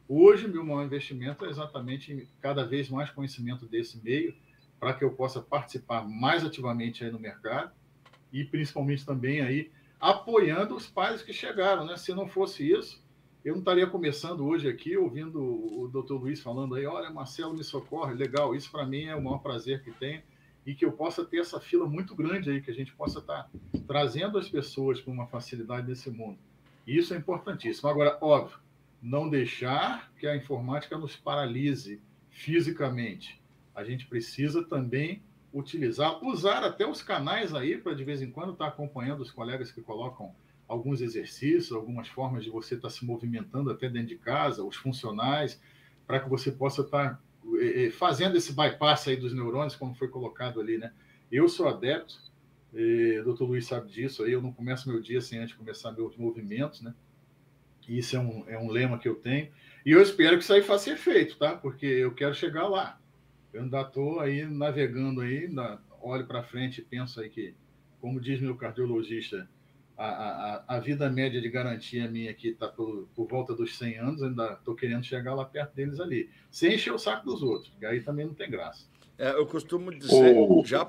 Hoje, meu maior investimento é exatamente cada vez mais conhecimento desse meio, para que eu possa participar mais ativamente aí no mercado e principalmente também aí apoiando os pares que chegaram, né? Se não fosse isso, eu não estaria começando hoje aqui, ouvindo o doutor Luiz falando aí, olha, Marcelo, me socorre, legal, isso para mim é o maior prazer que tenho, e que eu possa ter essa fila muito grande aí, que a gente possa estar trazendo as pessoas com uma facilidade desse mundo. E isso é importantíssimo. Agora, óbvio, não deixar que a informática nos paralise fisicamente. A gente precisa também usar até os canais aí para de vez em quando estar acompanhando os colegas que colocam alguns exercícios, algumas formas de você estar se movimentando até dentro de casa, os funcionais, para que você possa estar fazendo esse bypass aí dos neurônios, como foi colocado ali, né? Eu sou adepto, o doutor Luiz sabe disso, aí eu não começo meu dia sem antes começar meus movimentos, né? Isso é um lema que eu tenho, e eu espero que isso aí faça efeito, tá? Porque eu quero chegar lá. Eu ainda estou aí navegando aí, olho para frente e penso aí que, como diz meu cardiologista, a vida média de garantia minha aqui está por volta dos 100 anos, ainda estou querendo chegar lá perto deles ali, sem encher o saco dos outros, porque aí também não tem graça. Eu costumo dizer, O já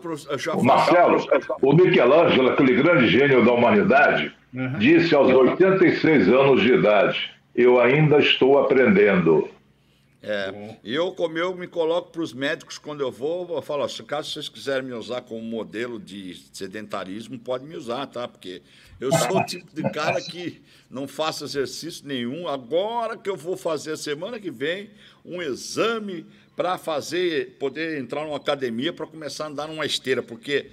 Marcelo, o Michelangelo, aquele grande gênio da humanidade, disse aos 86 anos de idade: eu ainda estou aprendendo. E eu me coloco para os médicos quando eu falo, ó, caso vocês quiserem me usar como modelo de sedentarismo, pode me usar, tá? Porque eu sou o tipo de cara que não faço exercício nenhum. Agora que eu vou fazer, semana que vem, um exame para poder entrar numa academia para começar a andar numa esteira, porque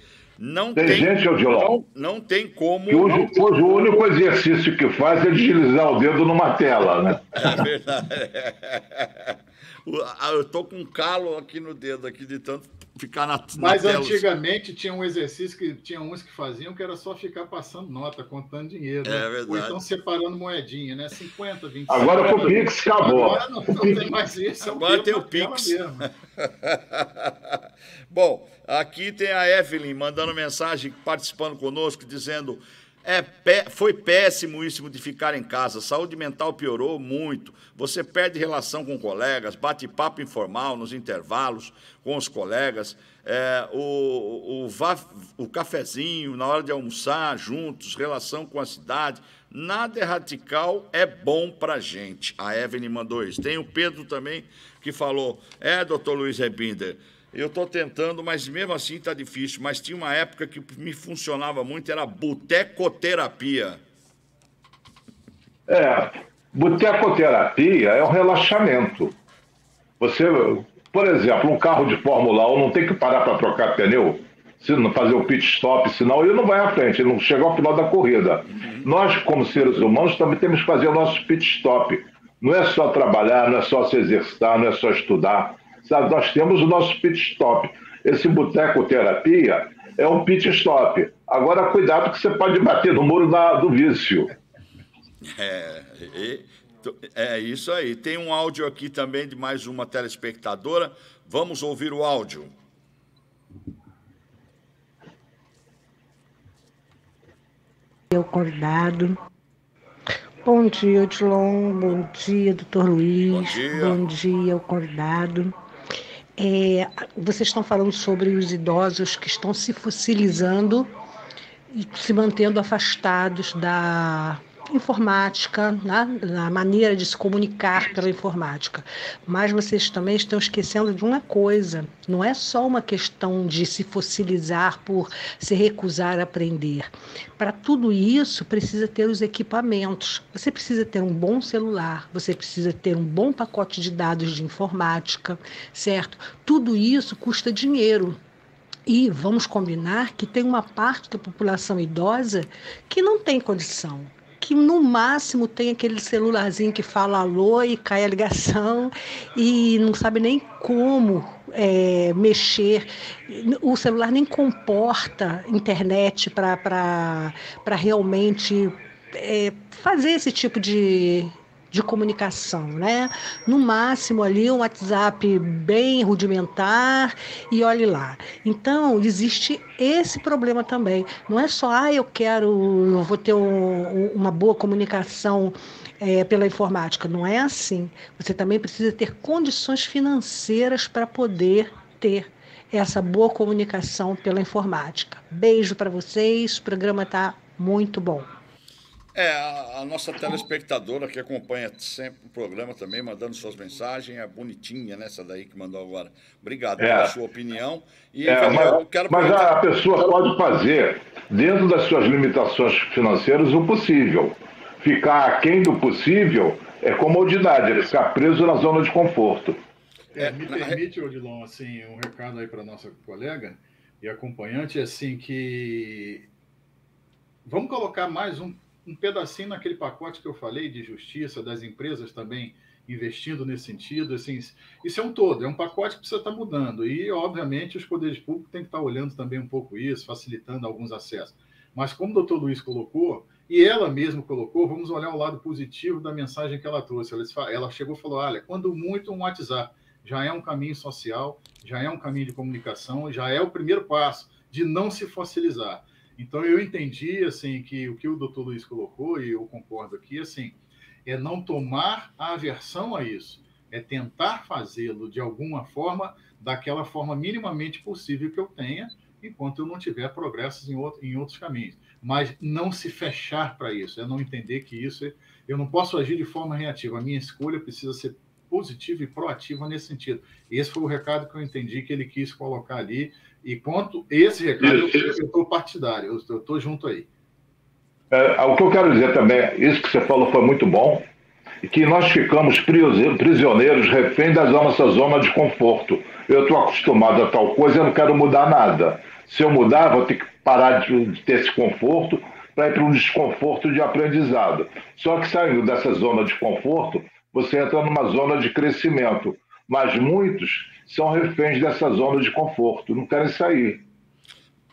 Tem gente, Odilon, não tem como... que hoje o único exercício que faz é deslizar o dedo numa tela, né? É verdade. Eu estou com um calo aqui no dedo, aqui de tanto ficar na Mas tela. antigamente tinha um exercício que tinha uns que faziam que era só ficar passando nota, contando dinheiro. É né? verdade. Ou então separando moedinha, né? 50, 25. Agora o Pix acabou. Agora não tem mais isso. Agora tem o Pix. Mesmo. Bom, aqui tem a Evelyn mandando mensagem, participando conosco, dizendo: foi péssimo isso de ficar em casa, saúde mental piorou muito, você perde relação com colegas, bate-papo informal nos intervalos com os colegas, o cafezinho na hora de almoçar juntos, relação com a cidade, nada é radical, é bom pra gente. A Evelyn mandou isso. Tem o Pedro também que falou: doutor Luiz Rebinder, eu estou tentando, mas mesmo assim está difícil. Mas tinha uma época que me funcionava muito, era botecoterapia. Botecoterapia é um relaxamento. Você, por exemplo, um carro de Fórmula 1 não tem que parar para trocar pneu, se não fazer o pit stop, senão ele não vai à frente, ele não chega ao final da corrida. Nós, como seres humanos, também temos que fazer o nosso pit stop. Não é só trabalhar, não é só se exercitar, não é só estudar. Sabe, nós temos o nosso pit stop. Esse botecoterapia é um pit stop. Agora, cuidado que você pode bater no muro do vício. É isso aí. Tem um áudio aqui também de mais uma telespectadora. Vamos ouvir o áudio. Acordado. Bom dia, Odilon. Bom dia, doutor Luiz. Bom dia, acordado. Vocês estão falando sobre os idosos que estão se fossilizando e se mantendo afastados da informática, né? Na maneira de se comunicar pela informática. Mas vocês também estão esquecendo de uma coisa: não é só uma questão de se fossilizar por se recusar a aprender. Para tudo isso, precisa ter os equipamentos. Você precisa ter um bom celular, você precisa ter um bom pacote de dados de informática, certo? Tudo isso custa dinheiro. E vamos combinar que tem uma parte da população idosa que não tem condição, que no máximo tem aquele celularzinho que fala alô e cai a ligação e não sabe nem como mexer. O celular nem comporta internet para realmente fazer esse tipo de comunicação, né? No máximo ali um WhatsApp bem rudimentar e olhe lá. Então, existe esse problema também. Não é só, eu vou ter uma boa comunicação pela informática. Não é assim. Você também precisa ter condições financeiras para poder ter essa boa comunicação pela informática. Beijo para vocês, o programa está muito bom. A nossa telespectadora que acompanha sempre o programa também, mandando suas mensagens, é bonitinha, né? Essa daí que mandou agora. Obrigado pela sua opinião. Mas a pessoa pode fazer, dentro das suas limitações financeiras, o possível. Ficar aquém do possível é comodidade, é ficar preso na zona de conforto. Me permite, Odilon, assim, um recado aí para nossa colega e acompanhante, assim, que vamos colocar mais um pedacinho naquele pacote que eu falei de justiça, das empresas também investindo nesse sentido. Assim, isso é um todo, é um pacote que precisa estar mudando. E, obviamente, os poderes públicos têm que estar olhando também um pouco isso, facilitando alguns acessos. Mas, como o doutor Luiz colocou, e ela mesma colocou, vamos olhar o lado positivo da mensagem que ela trouxe. Ela chegou e falou: olha, quando muito um WhatsApp já é um caminho social, já é um caminho de comunicação, já é o primeiro passo de não se fossilizar. Então, eu entendi, assim, que o doutor Luiz colocou, e eu concordo aqui, assim, é não tomar a aversão a isso, é tentar fazê-lo de alguma forma daquela forma minimamente possível que eu tenha, enquanto eu não tiver progressos em outros caminhos. Mas não se fechar para isso, é não entender que eu não posso agir de forma reativa. A minha escolha precisa ser positiva e proativa nesse sentido. Esse foi o recado que eu entendi que ele quis colocar ali. E quanto esse recado, eu estou partidário, eu estou junto aí. O que eu quero dizer também, isso que você falou foi muito bom, e que nós ficamos prisioneiros, reféns da nossa zona de conforto. Eu estou acostumado a tal coisa, eu não quero mudar nada. Se eu mudar, vou ter que parar de ter esse conforto para ir para um desconforto de aprendizado. Só que saindo dessa zona de conforto, você entra numa zona de crescimento. Mas muitos são reféns dessa zona de conforto, não querem sair.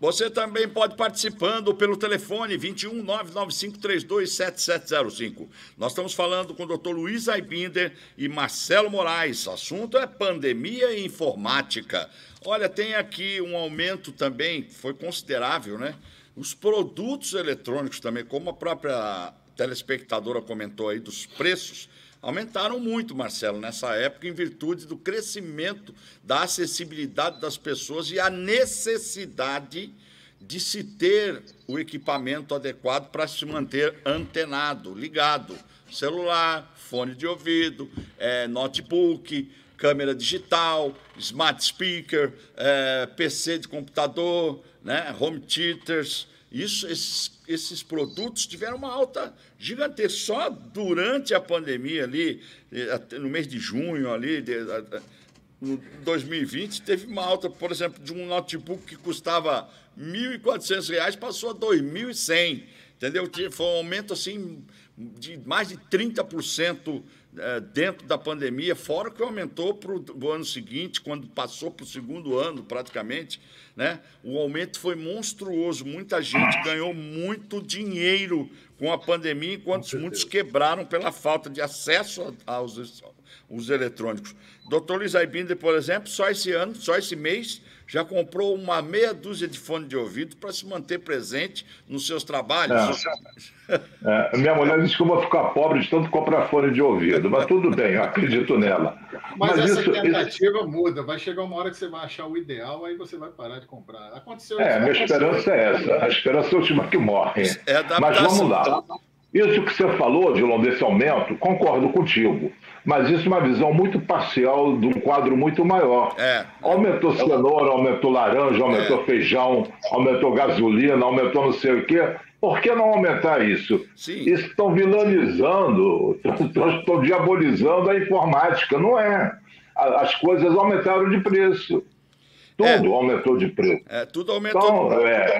Você também pode participando pelo telefone 21 99532 7705. Nós estamos falando com o Dr. Luiz Aibinder e Marcelo Moraes. O assunto é pandemia e informática. Olha, tem aqui um aumento também, foi considerável, né? Os produtos eletrônicos também, como a própria telespectadora comentou aí, dos preços, aumentaram muito, Marcelo, nessa época, em virtude do crescimento da acessibilidade das pessoas e a necessidade de se ter o equipamento adequado para se manter antenado, ligado. Celular, fone de ouvido, notebook, câmera digital, smart speaker, PC de computador, né, home theaters. Esses produtos tiveram uma alta gigantesca. Só durante a pandemia ali, no mês de junho ali, em 2020, teve uma alta, por exemplo, de um notebook que custava R$ 1.400, passou a R$ 2.100, entendeu? Foi um aumento assim de mais de 30% dentro da pandemia, fora que aumentou para o ano seguinte, quando passou para o segundo ano, praticamente, né? O aumento foi monstruoso, muita gente ganhou muito dinheiro com a pandemia, enquanto muitos quebraram pela falta de acesso aos eletrônicos. Dr. Luiz Aibinder, por exemplo, só esse mês, já comprou uma meia dúzia de fone de ouvido para se manter presente nos seus trabalhos. Minha mulher disse que eu vou ficar pobre de tanto comprar fone de ouvido, mas tudo bem, eu acredito nela. Mas essa tentativa muda, vai chegar uma hora que você vai achar o ideal, aí você vai parar de comprar. Aconteceu isso. Minha esperança é essa, a esperança é a última que morre. Mas vamos lá. Isso que você falou, Dilon, desse aumento, concordo contigo. Mas isso é uma visão muito parcial de um quadro muito maior. Aumentou cenoura, aumentou laranja, aumentou feijão, aumentou gasolina, aumentou não sei o quê. Por que não aumentar isso? Sim. Isso estão vilanizando, estão diabolizando a informática. Não é. As coisas aumentaram de preço. Tudo aumentou de preço. Tudo aumentou. Então,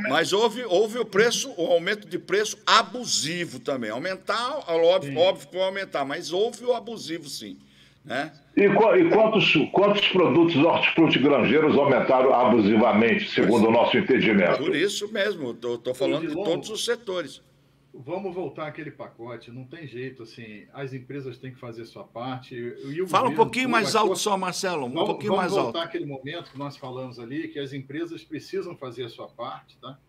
mas houve o aumento de preço abusivo também. Aumentar, óbvio que vai aumentar, mas houve o abusivo, sim. Né? E quantos produtos hortifrutigranjeiros aumentaram abusivamente, segundo o nosso entendimento? Por isso mesmo, estou falando de todos os setores. Vamos voltar àquele pacote, não tem jeito, assim, as empresas têm que fazer sua parte. Fala um pouquinho mais alto só, Marcelo, pouquinho mais alto. Vamos voltar àquele momento que nós falamos ali, que as empresas precisam fazer a sua parte, tá?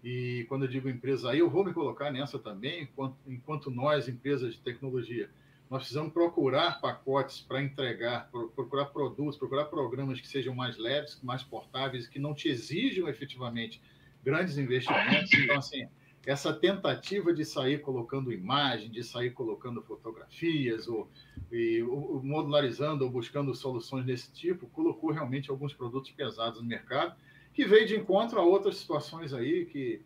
E quando eu digo empresa, aí eu vou me colocar nessa também, enquanto nós, empresas de tecnologia, nós precisamos procurar pacotes para entregar, procurar produtos, procurar programas que sejam mais leves, mais portáveis, que não te exijam efetivamente grandes investimentos. Então, assim, essa tentativa de sair colocando imagem, de sair colocando fotografias, ou modularizando ou buscando soluções desse tipo, colocou realmente alguns produtos pesados no mercado, que veio de encontro a outras situações aí, que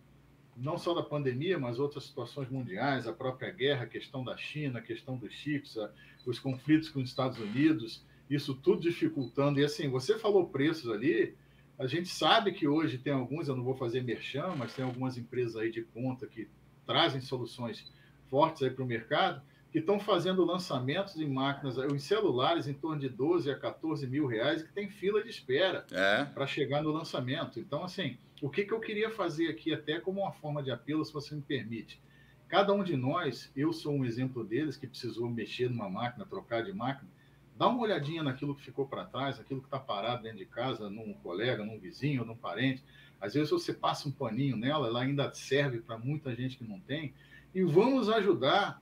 não só da pandemia, mas outras situações mundiais, a própria guerra, a questão da China, a questão dos chips, os conflitos com os Estados Unidos, isso tudo dificultando. E assim, você falou preços ali, a gente sabe que hoje tem alguns, eu não vou fazer merchan, mas tem algumas empresas aí de ponta que trazem soluções fortes aí para o mercado, que estão fazendo lançamentos em máquinas, em celulares, em torno de 12 a 14 mil reais, que tem fila de espera para chegar no lançamento. Então, assim, o que eu queria fazer aqui, até como uma forma de apelo, se você me permite, cada um de nós, eu sou um exemplo deles, que precisou mexer numa máquina, trocar de máquina, dá uma olhadinha naquilo que ficou para trás, naquilo que está parado dentro de casa, num colega, num vizinho, num parente. Às vezes você passa um paninho nela, ela ainda serve para muita gente que não tem, e vamos ajudar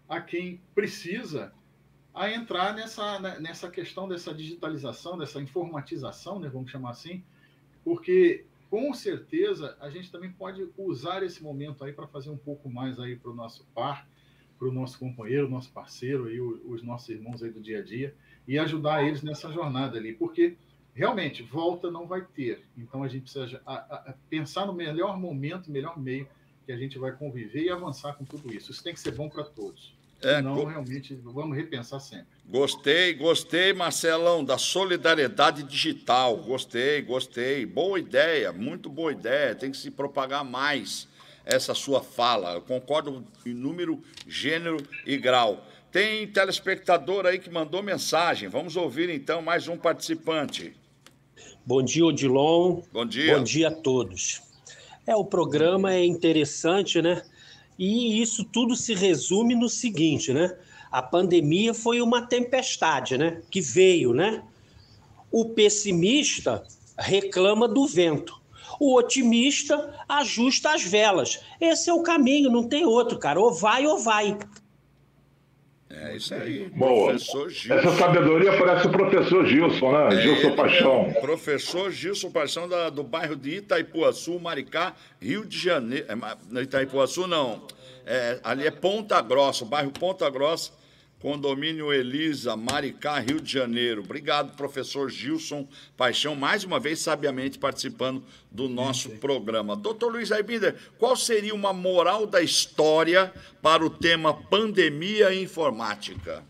a quem precisa a entrar nessa questão dessa digitalização, dessa informatização, né, vamos chamar assim, porque com certeza a gente também pode usar esse momento aí para fazer um pouco mais aí para o nosso par, para o nosso companheiro, nosso parceiro, aí, os nossos irmãos aí do dia a dia, e ajudar eles nessa jornada ali, porque realmente volta não vai ter. Então a gente precisa pensar no melhor momento, melhor meio que a gente vai conviver e avançar com tudo isso. Isso tem que ser bom para todos. Senão, realmente, vamos repensar sempre. Gostei, Marcelão, da solidariedade digital. Gostei. Boa ideia, muito boa ideia. Tem que se propagar mais essa sua fala. Eu concordo em número, gênero e grau. Tem telespectador aí que mandou mensagem. Vamos ouvir, então, mais um participante. Bom dia, Odilon. Bom dia. Bom dia a todos. O programa é interessante, né? E isso tudo se resume no seguinte, né? A pandemia foi uma tempestade, né? Que veio, né? O pessimista reclama do vento. O otimista ajusta as velas. Esse é o caminho, não tem outro, cara. Ou vai ou vai. É isso aí. Boa. Professor Gilson. Essa sabedoria parece o professor Gilson, né? Gilson Paixão. Professor Gilson Paixão, do bairro de Itaipuaçu, Maricá, Rio de Janeiro. Itaipuaçu não. Ali é Ponta Grossa, o bairro Ponta Grossa, condomínio Elisa, Maricá, Rio de Janeiro. Obrigado, professor Gilson Paixão, mais uma vez sabiamente participando do nosso programa. Doutor Luiz Aibinder, qual seria uma moral da história para o tema pandemia e informática?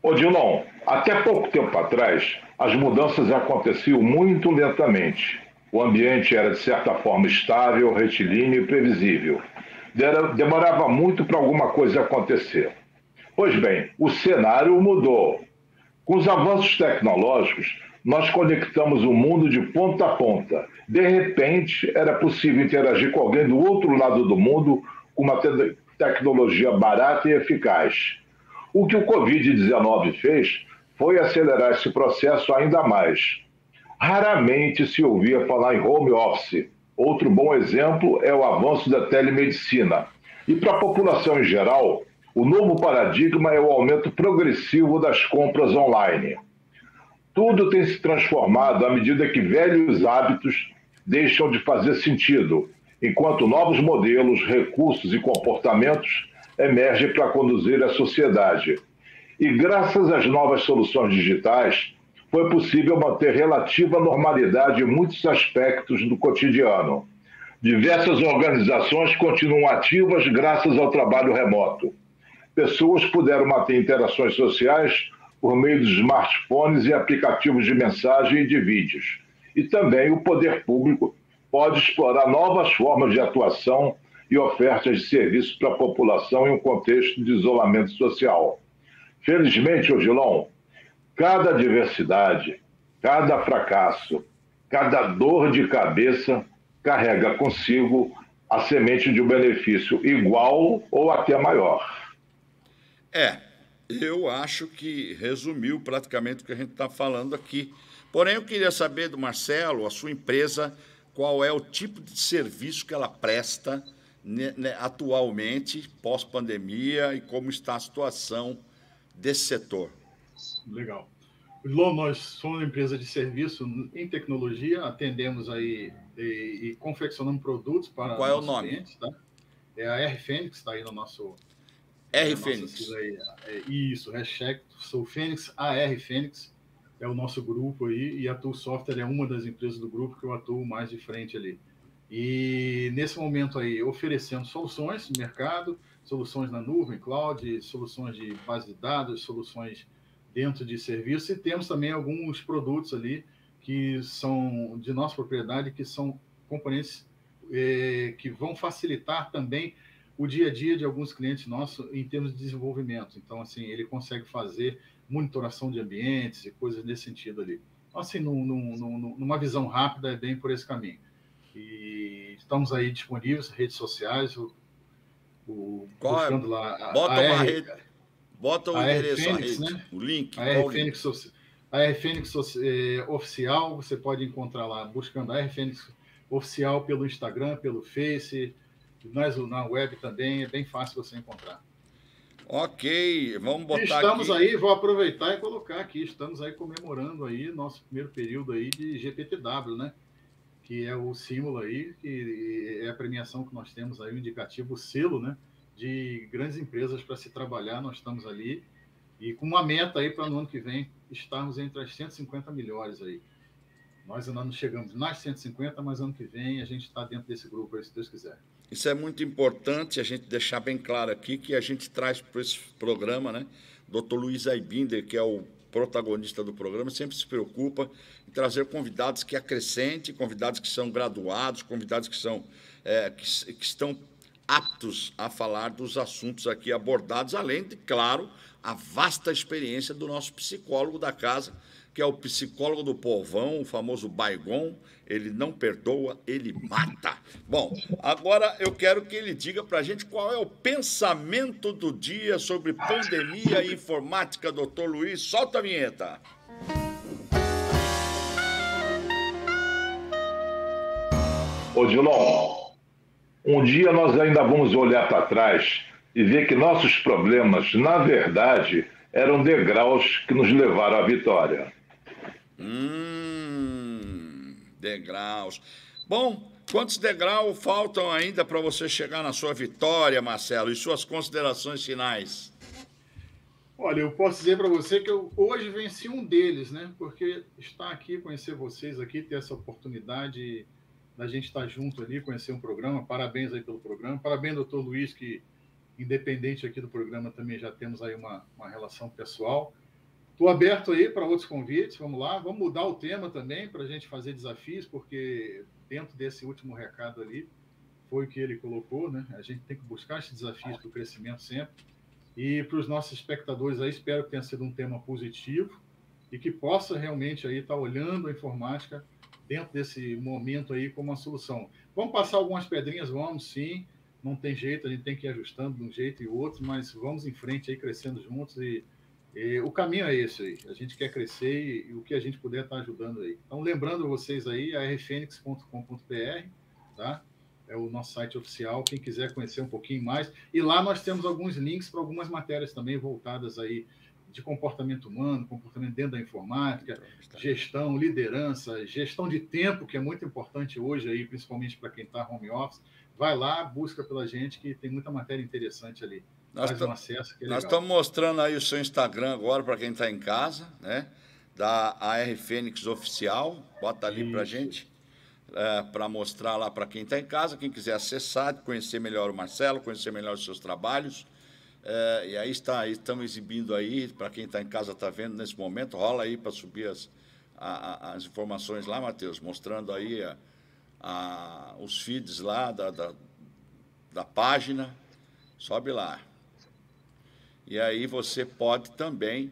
Odilon, até pouco tempo atrás, as mudanças aconteciam muito lentamente. O ambiente era, de certa forma, estável, retilíneo e previsível. Demorava muito para alguma coisa acontecer. Pois bem, o cenário mudou. Com os avanços tecnológicos, nós conectamos o mundo de ponta a ponta. De repente, era possível interagir com alguém do outro lado do mundo com uma tecnologia barata e eficaz. O que o Covid-19 fez foi acelerar esse processo ainda mais. Raramente se ouvia falar em home office. Outro bom exemplo é o avanço da telemedicina. E para a população em geral, o novo paradigma é o aumento progressivo das compras online. Tudo tem se transformado à medida que velhos hábitos deixam de fazer sentido, enquanto novos modelos, recursos e comportamentos emergem para conduzir a sociedade. E graças às novas soluções digitais, foi possível manter relativa normalidade em muitos aspectos do cotidiano. Diversas organizações continuam ativas graças ao trabalho remoto. Pessoas puderam manter interações sociais por meio dos smartphones e aplicativos de mensagem e de vídeos. E também o poder público pode explorar novas formas de atuação e ofertas de serviços para a população em um contexto de isolamento social. Felizmente, Odilon, cada adversidade, cada fracasso, cada dor de cabeça carrega consigo a semente de um benefício igual ou até maior. Eu acho que resumiu praticamente o que a gente está falando aqui. Porém, eu queria saber do Marcelo, a sua empresa, qual é o tipo de serviço que ela presta atualmente, pós-pandemia, e como está a situação desse setor. Legal. Nós somos uma empresa de serviço em tecnologia, atendemos aí e confeccionamos produtos para Qual é o nome? Clientes, tá? É a R Fênix, está aí no nosso... R Fênix. Isso, hashtag sou Fênix, AR Fênix é o nosso grupo aí, e a Tool Software é uma das empresas do grupo que eu atuo mais de frente ali. E nesse momento aí, oferecendo soluções no mercado, soluções na nuvem, cloud, soluções de base de dados, soluções dentro de serviço, e temos também alguns produtos ali que são de nossa propriedade, que são componentes que vão facilitar também o dia a dia de alguns clientes nossos em termos de desenvolvimento. Então, assim, ele consegue fazer monitoração de ambientes e coisas nesse sentido ali. Então, assim, numa visão rápida, é bem por esse caminho. E estamos aí disponíveis, redes sociais, buscando lá... Bota o endereço, Fênix, né? O link. A R Fênix Oficial, você pode encontrar lá, buscando a R Fênix Oficial pelo Instagram, pelo Face, Na web também é bem fácil você encontrar. Ok, vamos botar estamos aqui. aí, vou aproveitar e colocar aqui, estamos aí comemorando aí nosso primeiro período aí de GPTW, né? Que é o símbolo aí, que é a premiação que nós temos aí, o indicativo, o selo, né? De grandes empresas para se trabalhar, nós estamos ali, e com uma meta aí para no ano que vem estarmos entre as 150 melhores aí. Nós ainda não chegamos nas 150, mas ano que vem a gente está dentro desse grupo aí, se Deus quiser. Isso é muito importante a gente deixar bem claro aqui, que a gente traz para esse programa, né? Dr. Luiz Aibinder, que é o protagonista do programa, sempre se preocupa em trazer convidados que acrescentem, convidados que são graduados, convidados que são que estão aptos a falar dos assuntos aqui abordados, além de, claro, a vasta experiência do nosso psicólogo da casa, que é o psicólogo do povão, o famoso Baigon. Ele não perdoa, ele mata. Bom, agora eu quero que ele diga para a gente qual é o pensamento do dia sobre pandemia e informática, doutor Luiz. Solta a vinheta. Ô, Dilon, um dia nós ainda vamos olhar para trás e ver que nossos problemas, na verdade, eram degraus que nos levaram à vitória. Degraus. Bom, quantos degraus faltam ainda para você chegar na sua vitória, Marcelo? E suas considerações finais? Olha, eu posso dizer para você que eu hoje venci um deles, né? Porque estar aqui, conhecer vocês aqui, ter essa oportunidade da gente estar junto ali, conhecer um programa. Parabéns aí pelo programa. Parabéns, doutor Luiz, que independente aqui do programa também já temos aí uma relação pessoal. Estou aberto aí para outros convites, vamos lá. Vamos mudar o tema também para a gente fazer desafios, porque dentro desse último recado ali, foi o que ele colocou, né? A gente tem que buscar esses desafios para o crescimento sempre. E para os nossos espectadores aí, espero que tenha sido um tema positivo e que possa realmente aí estar olhando a informática dentro desse momento aí como uma solução. Vamos passar algumas pedrinhas, vamos sim, não tem jeito, a gente tem que ir ajustando de um jeito e outro, mas vamos em frente aí, crescendo juntos e o caminho é esse aí, a gente quer crescer e o que a gente puder estar ajudando aí. Então, lembrando vocês aí, rfenix.com.br, tá? É o nosso site oficial, quem quiser conhecer um pouquinho mais. E lá nós temos alguns links para algumas matérias também voltadas aí de comportamento humano, comportamento dentro da informática, gestão, liderança, gestão de tempo, que é muito importante hoje aí, principalmente para quem está home office. Vai lá, busca pela gente, que tem muita matéria interessante ali. Faz um acesso, que é legal. Nós estamos mostrando aí o seu Instagram agora para quem está em casa, né? Da AR Fênix Oficial. Bota ali para a gente, para mostrar lá para quem está em casa. Quem quiser acessar, conhecer melhor o Marcelo, conhecer melhor os seus trabalhos. E aí estamos exibindo aí, para quem está em casa está vendo nesse momento, rola aí para subir as informações lá, Matheus, mostrando aí os feeds lá da página. Sobe lá. E aí você pode também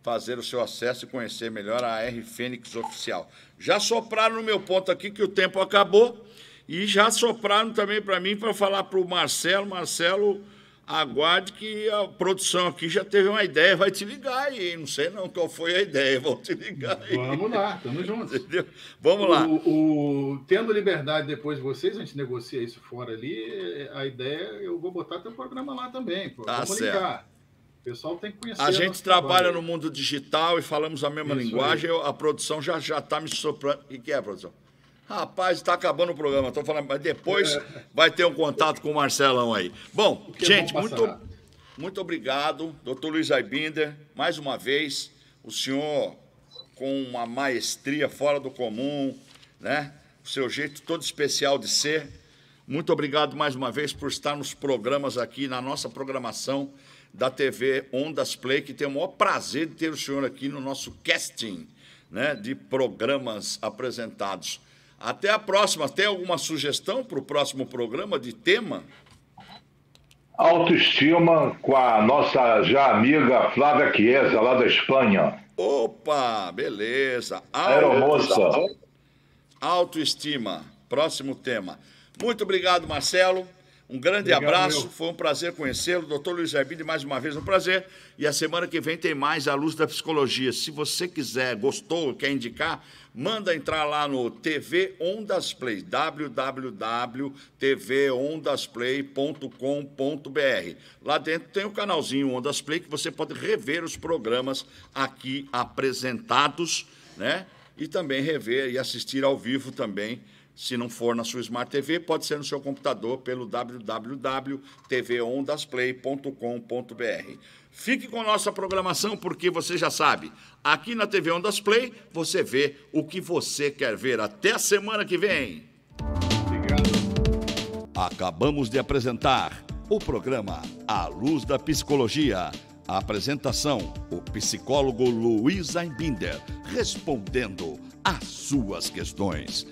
fazer o seu acesso e conhecer melhor a AR Fênix Oficial. Já sopraram no meu ponto aqui que o tempo acabou e já sopraram também para mim para falar para o Marcelo. Marcelo, aguarde que a produção aqui já teve uma ideia, vai te ligar aí. Não sei não qual foi a ideia, vão te ligar aí. Vamos lá, estamos juntos. Entendeu? Vamos lá. Tendo liberdade depois de vocês, a gente negocia isso fora ali, a ideia, eu vou botar teu programa lá também. Pô. Tá Vamos certo. ligar. O pessoal tem que conhecer. A gente trabalha no mundo digital e falamos a mesma Isso linguagem, a produção já está me soprando. O que é, produção? Rapaz, está acabando o programa, estou falando, mas depois vai ter um contato com o Marcelão aí. Bom, gente, muito obrigado, doutor Luiz Aibinder, mais uma vez, o senhor com uma maestria fora do comum, né? O seu jeito todo especial de ser. Muito obrigado mais uma vez por estar nos programas aqui, na nossa programação da TV Ondas Play, que tem o maior prazer de ter o senhor aqui no nosso casting, né, de programas apresentados. Até a próxima. Tem alguma sugestão para o próximo programa de tema? Autoestima com a nossa já amiga Flávia Chiesa, lá da Espanha. Opa, beleza. Aeromoça. Autoestima, próximo tema. Muito obrigado, Marcelo. Um grande Obrigado, abraço, meu. foi um prazer conhecê-lo. Doutor Luiz Herbide, mais uma vez um prazer. E a semana que vem tem mais A Luz da Psicologia. Se você quiser, gostou, quer indicar, manda entrar lá no TV Ondas Play, www.tvondasplay.com.br. Lá dentro tem o canalzinho Ondas Play, que você pode rever os programas aqui apresentados, né? E também rever e assistir ao vivo também. Se não for na sua Smart TV, pode ser no seu computador pelo www.tvondasplay.com.br. Fique com nossa programação, porque você já sabe, aqui na TV Ondas Play, você vê o que você quer ver. Até a semana que vem. Obrigado. Acabamos de apresentar o programa A Luz da Psicologia. A apresentação, o psicólogo Luiz Einbinder, respondendo às suas questões.